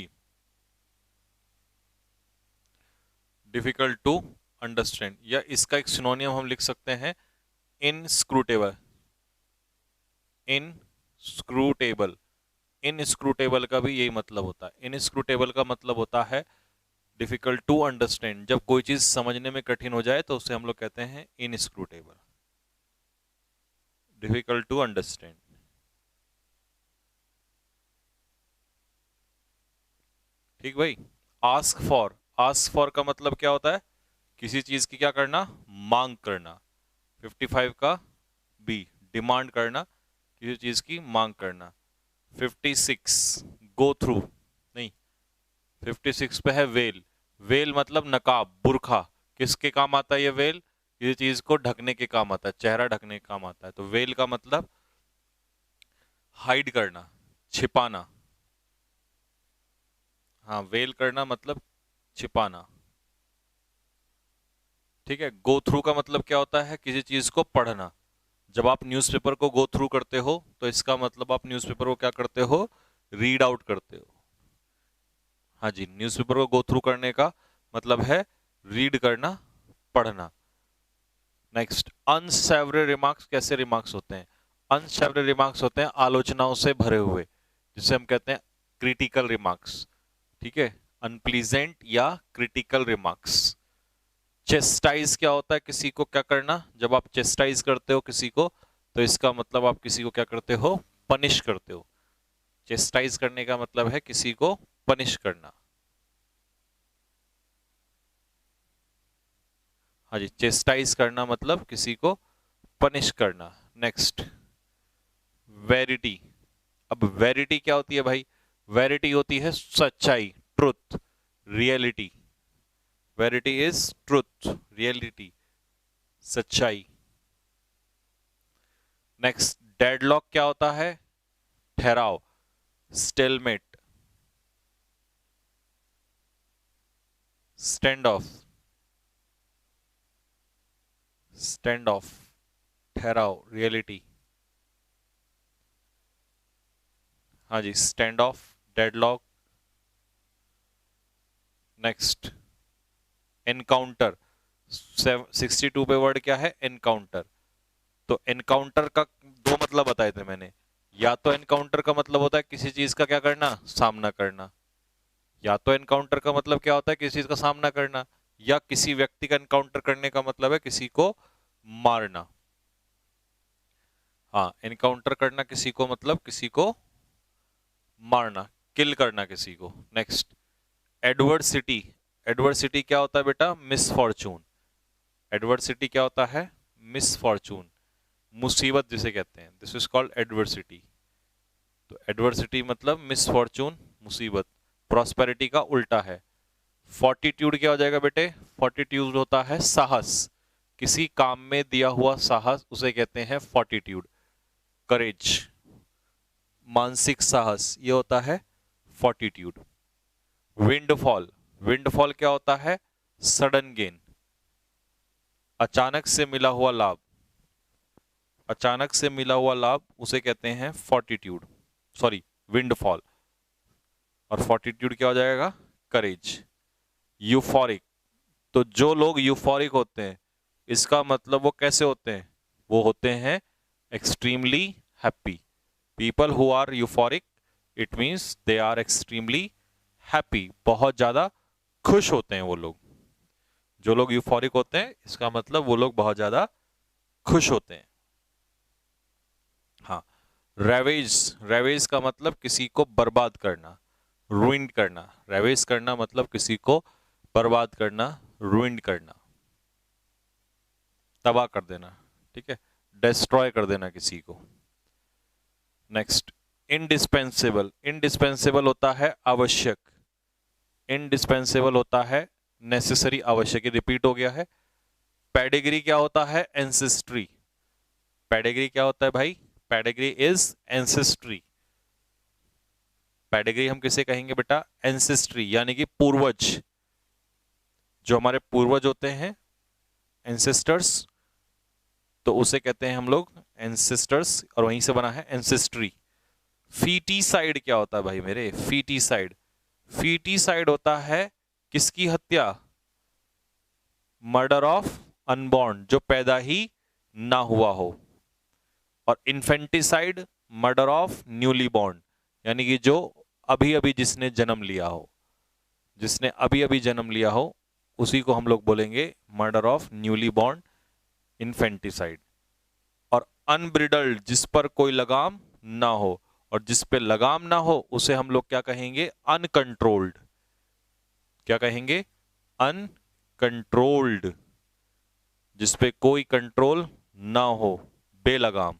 डिफिकल्ट टू अंडरस्टैंड। या इसका एक सिनोनियम हम लिख सकते हैं इनस्क्रूटेबल। इनस्क्रूटेबल, इनस्क्रूटेबल का भी यही मतलब होता है। इनस्क्रूटेबल का मतलब होता है डिफिकल्ट टू अंडरस्टैंड। जब कोई चीज समझने में कठिन हो जाए तो उसे हम लोग कहते हैं इनस्क्रूटेबल, डिफिकल्ट टू अंडरस्टैंड। ठीक भाई। आस्क फॉर, आस्क फॉर का मतलब क्या होता है? किसी चीज की क्या करना? मांग करना। 55 का बी, डिमांड करना, किसी चीज की मांग करना। 56 गो थ्रू, नहीं, 56 पे है वेल। वेल मतलब नकाब, बुरखा। किसके काम आता है ये वेल? किसी चीज को ढकने के काम आता है, चेहरा ढकने के काम आता है। तो वेल का मतलब हाइड करना, छिपाना। हाँ, वेल करना मतलब छिपाना। ठीक है। गो थ्रू का मतलब क्या होता है? किसी चीज को पढ़ना। जब आप न्यूज़पेपर को गो थ्रू करते हो तो इसका मतलब आप न्यूज़पेपर को क्या करते हो? रीड आउट करते हो। हाँ जी, न्यूज़पेपर को गो थ्रू करने का मतलब है रीड करना, पढ़ना। नेक्स्ट, अनसेवरी रिमार्क्स कैसे रिमार्क्स होते हैं? अनसेवरी रिमार्क्स होते हैं आलोचनाओं से भरे हुए, जिसे हम कहते हैं क्रिटिकल रिमार्क्स। ठीक है, अनप्लीजेंट या क्रिटिकल रिमार्क्स। चेस्टाइज क्या होता है? किसी को क्या करना? जब आप चेस्टाइज करते हो किसी को तो इसका मतलब आप किसी को क्या करते हो? पनिश करते हो। चेस्टाइज करने का मतलब है किसी को पनिश करना। हाँ जी, चेस्टाइज करना मतलब किसी को पनिश करना। Next, verity. अब वेरिटी क्या होती है भाई? वेरिटी होती है सच्चाई, truth, reality. Verity is truth, reality, सच्चाई। नेक्स्ट, डेडलॉक क्या होता है? ठहराव, stalemate, stand off, stand off, ठहराव, रियलिटी। हाँ जी, stand off, deadlock. Next, encounter. 62 पे वर्ड क्या है? एनकाउंटर। तो एनकाउंटर का दो मतलब बताए थे मैंने। या तो एनकाउंटर का मतलब होता है किसी चीज का क्या करना? सामना करना। या तो एनकाउंटर का मतलब क्या होता है? किसी चीज का सामना करना। या किसी व्यक्ति का एनकाउंटर करने का मतलब है किसी को मारना। हाँ, एनकाउंटर करना किसी को मतलब किसी को मारना, किल करना किसी को। Next, adversity. एडवर्सिटी क्या होता है बेटा? मिसफॉर्चून। एडवर्सिटी क्या होता है? मिसफॉर्चून, मुसीबत जिसे कहते हैं। This is called adversity. तो एडवर्सिटी मतलब मिसफॉर्चून, मुसीबत। प्रॉस्पेरिटी का उल्टा है। फोर्टिट्यूड क्या हो जाएगा बेटे? फोर्टिट्यूड होता है साहस, किसी काम में दिया हुआ साहस उसे कहते हैं फोर्टिट्यूड। करेज, मानसिक साहस, ये होता है फोर्टिट्यूड। विंडफॉल, विंडफॉल क्या होता है? सडन गेन, अचानक से मिला हुआ लाभ। अचानक से मिला हुआ लाभ उसे कहते हैं फोर्टिट्यूड, सॉरी विंडफॉल। और फोर्टिट्यूड क्या हो जाएगा? करेज। यूफोरिक, तो जो लोग यूफोरिक होते हैं इसका मतलब वो कैसे होते हैं? वो होते हैं extremely happy. People who are euphoric, it means they are extremely happy, बहुत ज्यादा खुश होते हैं वो लोग। जो लोग यूफोरिक होते हैं इसका मतलब वो लोग बहुत ज्यादा खुश होते हैं। हाँ, रेवेज, रेवेज का मतलब किसी को बर्बाद करना। ruined करना, रेवेज करना मतलब किसी को बर्बाद करना, ruined करना, तबाह कर देना, ठीक है, डिस्ट्रॉय कर देना किसी को। नेक्स्ट, इंडिस्पेंसेबल, इंडिस्पेंसेबल होता है आवश्यक, इंडिस्पेंसेबल होता है नेसेसरी, आवश्यक, रिपीट हो गया है। पेडिग्री क्या होता है? एंसेस्ट्री। पेडिग्री क्या होता है भाई? Pedigree is ancestry. पेडिग्री हम किसे कहेंगे बेटा? एंसेस्ट्री, यानी कि पूर्वज, जो हमारे पूर्वज होते हैं, एंसेस्टर्स, तो उसे कहते हैं हम लोग एंसेस्टर्स, और वहीं से बना है एंसेस्ट्री। फीटीसाइड क्या होता है भाई मेरे? फीटीसाइड, फीटीसाइड होता है किसकी हत्या? मर्डर ऑफ अनबॉर्न, जो पैदा ही ना हुआ हो। और infanticide, murder of newly born, यानी कि जो अभी अभी जिसने जन्म लिया हो, जिसने अभी अभी जन्म लिया हो, उसी को हम लोग बोलेंगे murder of newly born, infanticide. और अनब्रिडल्ड, जिस पर कोई लगाम ना हो, और जिस पे लगाम ना हो उसे हम लोग क्या कहेंगे? अनकंट्रोल्ड। क्या कहेंगे? अनकंट्रोल्ड, जिस पे कोई कंट्रोल ना हो, बेलगाम।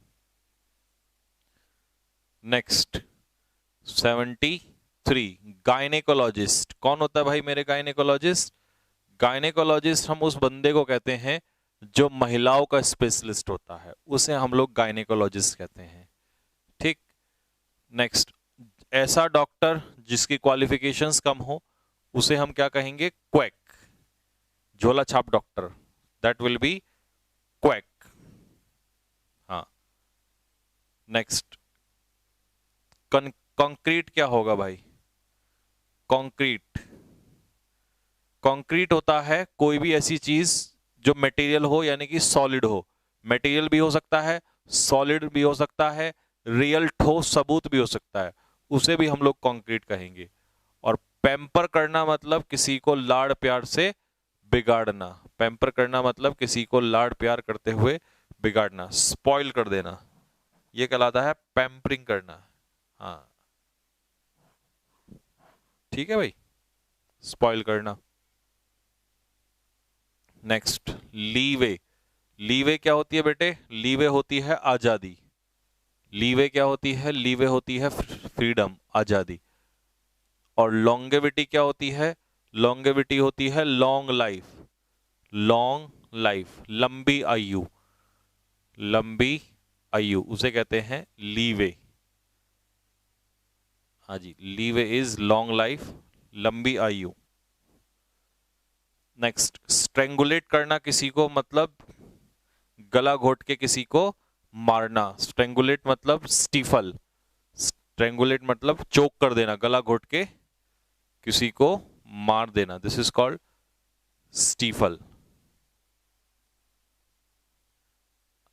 Next 73, gynaecologist. कौन होता है भाई मेरे गायनेकोलॉजिस्ट? गायनेकोलॉजिस्ट हम उस बंदे को कहते हैं जो महिलाओं का स्पेशलिस्ट होता है, उसे हम लोग गायनेकोलॉजिस्ट कहते हैं, ठीक। नेक्स्ट, ऐसा डॉक्टर जिसकी क्वालिफिकेशंस कम हो, उसे हम क्या कहेंगे? क्वैक, झोला छाप doctor, that will be quack. हाँ। नेक्स्ट, कंक्रीट क्या होगा भाई? कंक्रीट, कंक्रीट होता है कोई भी ऐसी चीज जो मटेरियल हो, यानी कि सॉलिड हो। मटेरियल भी हो सकता है, सॉलिड भी हो सकता है, रियल ठोस सबूत भी हो सकता है, उसे भी हम लोग कंक्रीट कहेंगे। और पैम्पर करना मतलब किसी को लाड़ प्यार से बिगाड़ना, पैम्पर करना मतलब किसी को लाड़ प्यार करते हुए बिगाड़ना, स्पॉइल कर देना, ये कहलाता है पैम्परिंग करना। हाँ, ठीक है भाई, स्पॉइल करना। Next, leeway. लीवे क्या होती है बेटे? लीवे होती है आजादी। लीवे क्या होती है? लीवे होती है फ्रीडम, आजादी। और लॉन्गेविटी क्या होती है? लॉन्गेविटी होती है लॉन्ग लाइफ, लॉन्ग लाइफ, लंबी आयु, लंबी आयु, उसे कहते हैं लीवे। हाँ जी, लीवे इज लॉन्ग लाइफ, लंबी आयु। नेक्स्ट, स्ट्रेंगुलेट करना किसी को मतलब गला घोट के किसी को मारना। स्ट्रेंगुलेट मतलब स्टीफल, स्ट्रेंगुलेट मतलब चोक कर देना, गला घोट के किसी को मार देना, दिस इज कॉल्ड स्टीफल।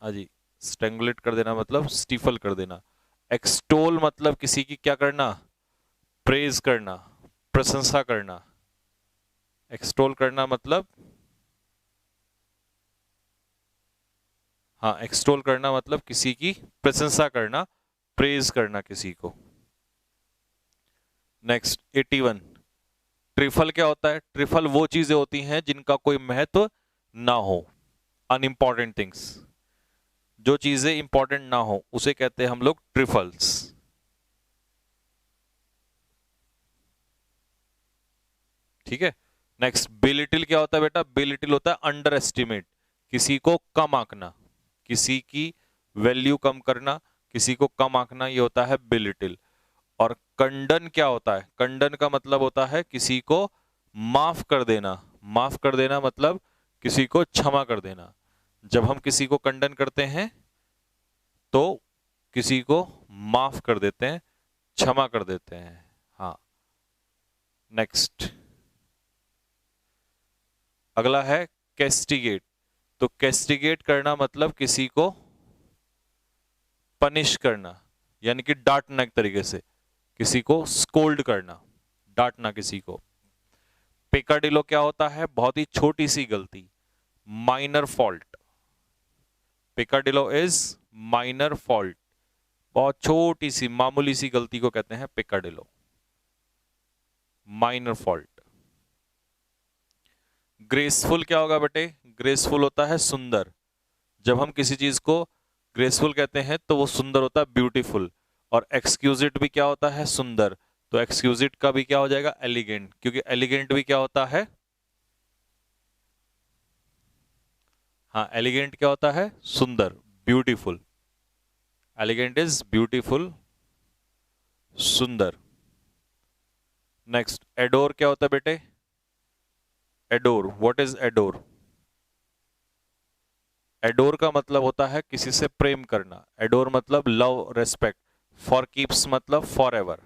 हाँ जी, स्ट्रेंगुलेट कर देना मतलब स्टीफल कर देना। एक्सटोल मतलब किसी की क्या करना? प्रेज करना, प्रशंसा करना। एक्सटोल करना मतलब, हाँ, एक्सटोल करना मतलब किसी की प्रशंसा करना, प्रेज करना किसी को। नेक्स्ट 81, ट्रिफल क्या होता है? ट्रिफल वो चीजें होती हैं जिनका कोई महत्व ना हो, अनइंपॉर्टेंट थिंग्स, जो चीजें इंपॉर्टेंट ना हो उसे कहते हैं हम लोग ट्रिफल्स, ठीक है। नेक्स्ट, बिलिटिल क्या होता है बेटा? बिलिटिल होता है अंडर एस्टिमेट, किसी को कम आंकना, किसी की वैल्यू कम करना, किसी को कम आंकना, ये होता है बिलिटिल। और कंडन क्या होता है? कंडन का मतलब होता है किसी को माफ कर देना, माफ कर देना मतलब किसी को क्षमा कर देना। जब हम किसी को कंडन करते हैं तो किसी को माफ कर देते हैं, क्षमा कर देते हैं। हाँ। नेक्स्ट, अगला है कैस्टिगेट। तो कैस्टिगेट करना मतलब किसी को पनिश करना, यानी कि डांटना, एक तरीके से किसी को स्कोल्ड करना, डांटना किसी को। पेकाडिलो क्या होता है? बहुत ही छोटी सी गलती, minor fault. Peccadillo is minor fault, बहुत छोटी सी मामूली सी गलती को कहते हैं पेकाडिलो। Minor fault. ग्रेसफुल क्या होगा बेटे? ग्रेसफुल होता है सुंदर। जब हम किसी चीज को ग्रेसफुल कहते हैं तो वो सुंदर होता है, ब्यूटीफुल। और एक्सक्यूजिट भी क्या होता है? सुंदर। तो एक्सक्यूजिट का भी क्या हो जाएगा? एलिगेंट, क्योंकि एलिगेंट भी क्या होता है? हाँ, एलिगेंट क्या होता है? सुंदर, ब्यूटीफुल। एलिगेंट इज ब्यूटीफुल, सुंदर। नेक्स्ट, एडोर क्या होता है बेटे? Adore, what is adore? Adore का मतलब होता है किसी से प्रेम करना। एडोर मतलब लव, रेस्पेक्ट। फॉर कीप्स मतलब फॉर एवर,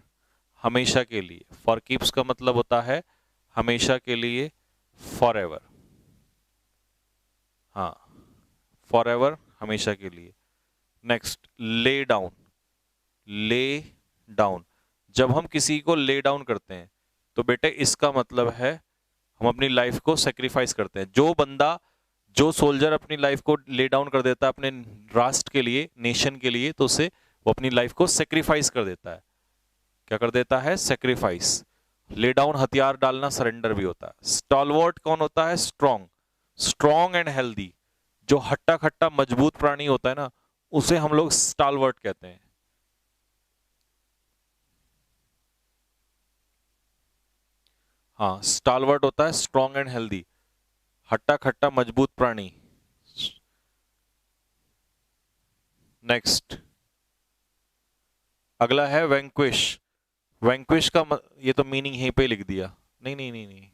हमेशा के लिए। फॉर कीप्स का मतलब होता है हमेशा के लिए, फॉर एवर। हाँ, फॉर एवर, हमेशा के लिए। Next, lay down. Lay down, जब हम किसी को ले डाउन करते हैं तो बेटे इसका मतलब है हम अपनी लाइफ को सेक्रीफाइस करते हैं। जो बंदा, जो सोल्जर अपनी लाइफ को ले डाउन कर देता है अपने राष्ट्र के लिए, नेशन के लिए, तो उसे वो अपनी लाइफ को सेक्रीफाइस कर देता है। क्या कर देता है? सेक्रीफाइस। ले डाउन हथियार डालना, सरेंडर भी होता है। स्टॉलवर्ट कौन होता है? स्ट्रॉन्ग। स्ट्रॉन्ग एंड हेल्दी, जो हट्टा खट्टा मजबूत प्राणी होता है ना, उसे हम लोग स्टॉलवर्ट कहते हैं। हाँ, स्टॉलवर्ट होता है स्ट्रॉन्ग एंड हेल्दी, हट्टा खट्टा मजबूत प्राणी। नेक्स्ट, अगला है वैंक्विश। वैंक्विश का ये तो मीनिंग यहीं पे लिख दिया। नहीं नहीं नहीं नहीं,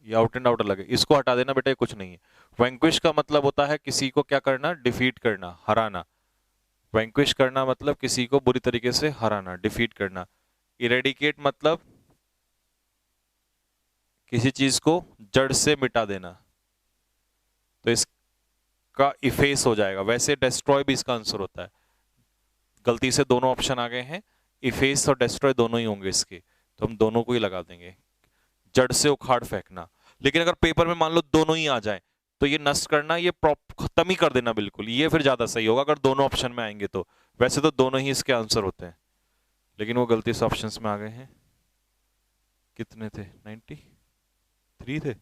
ये आउट एंड आउट अलग है, इसको हटा देना बेटा, कुछ नहीं है। वैंक्विश का मतलब होता है किसी को क्या करना? डिफीट करना, हराना। वैंक्विश करना मतलब किसी को बुरी तरीके से हराना, डिफीट करना। इरेडिकेट मतलब किसी चीज को जड़ से मिटा देना, तो इसका इफेस हो जाएगा। वैसे डेस्ट्रॉय भी इसका आंसर होता है, गलती से दोनों ऑप्शन आ गए हैं। इफेस और डेस्ट्रॉय दोनों ही होंगे इसके, तो हम दोनों को ही लगा देंगे। जड़ से उखाड़ फेंकना। लेकिन अगर पेपर में मान लो दोनों ही आ जाए तो ये नष्ट करना, ये खत्म ही कर देना बिल्कुल, ये फिर ज्यादा सही होगा अगर दोनों ऑप्शन में आएंगे तो। वैसे तो दोनों ही इसके आंसर होते हैं, लेकिन वो गलती से ऑप्शंस में आ गए हैं। कितने थे? 93 थे।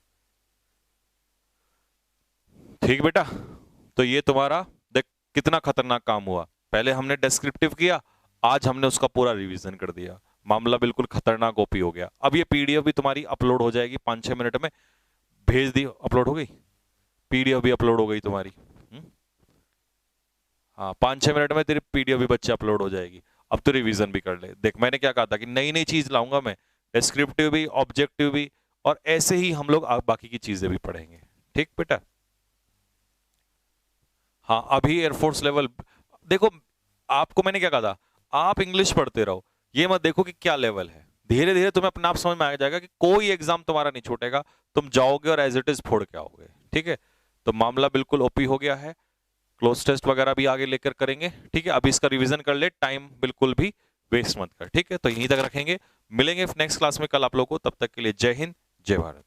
ठीक बेटा, तो ये तुम्हारा देख कितना खतरनाक काम हुआ। पहले हमने डिस्क्रिप्टिव किया, आज हमने उसका पूरा रिवीजन कर दिया। मामला बिल्कुल खतरनाक ओपी हो गया। अब ये पीडीएफ भी तुम्हारी अपलोड हो जाएगी 5-6 मिनट में, भेज दी, अपलोड हो गई। पीडीएफ भी अपलोड हो गई तुम्हारी। हाँ, 5-6 मिनट में तेरी पीडीएफ भी बच्चे अपलोड हो जाएगी। अब तो रिवीजन भी कर ले। देख मैंने क्या कहा था कि नई नई चीज लाऊंगा मैं, डिस्क्रिप्टिव भी, ऑब्जेक्टिव भी, और ऐसे ही हम लोग बाकी की चीजें भी पढ़ेंगे। ठीक बेटा? हाँ, अभी एयरफोर्स लेवल देखो, आपको मैंने क्या कहा था, आप इंग्लिश पढ़ते रहो, ये मत देखो कि क्या लेवल है। धीरे धीरे तुम्हें अपने आप समझ में आ जाएगा कि कोई एग्जाम तुम्हारा नहीं छूटेगा, तुम जाओगे और एज इट इज फोड़ के आओगे। ठीक है? तो मामला बिल्कुल ओपी हो गया है। क्लोज टेस्ट वगैरह भी आगे लेकर करेंगे। ठीक है? अभी इसका रिवीजन कर ले, टाइम बिल्कुल भी वेस्ट मत कर। ठीक है? तो यहीं तक रखेंगे, मिलेंगे नेक्स्ट क्लास में कल आप लोगों को। तब तक के लिए जय हिंद, जय भारत।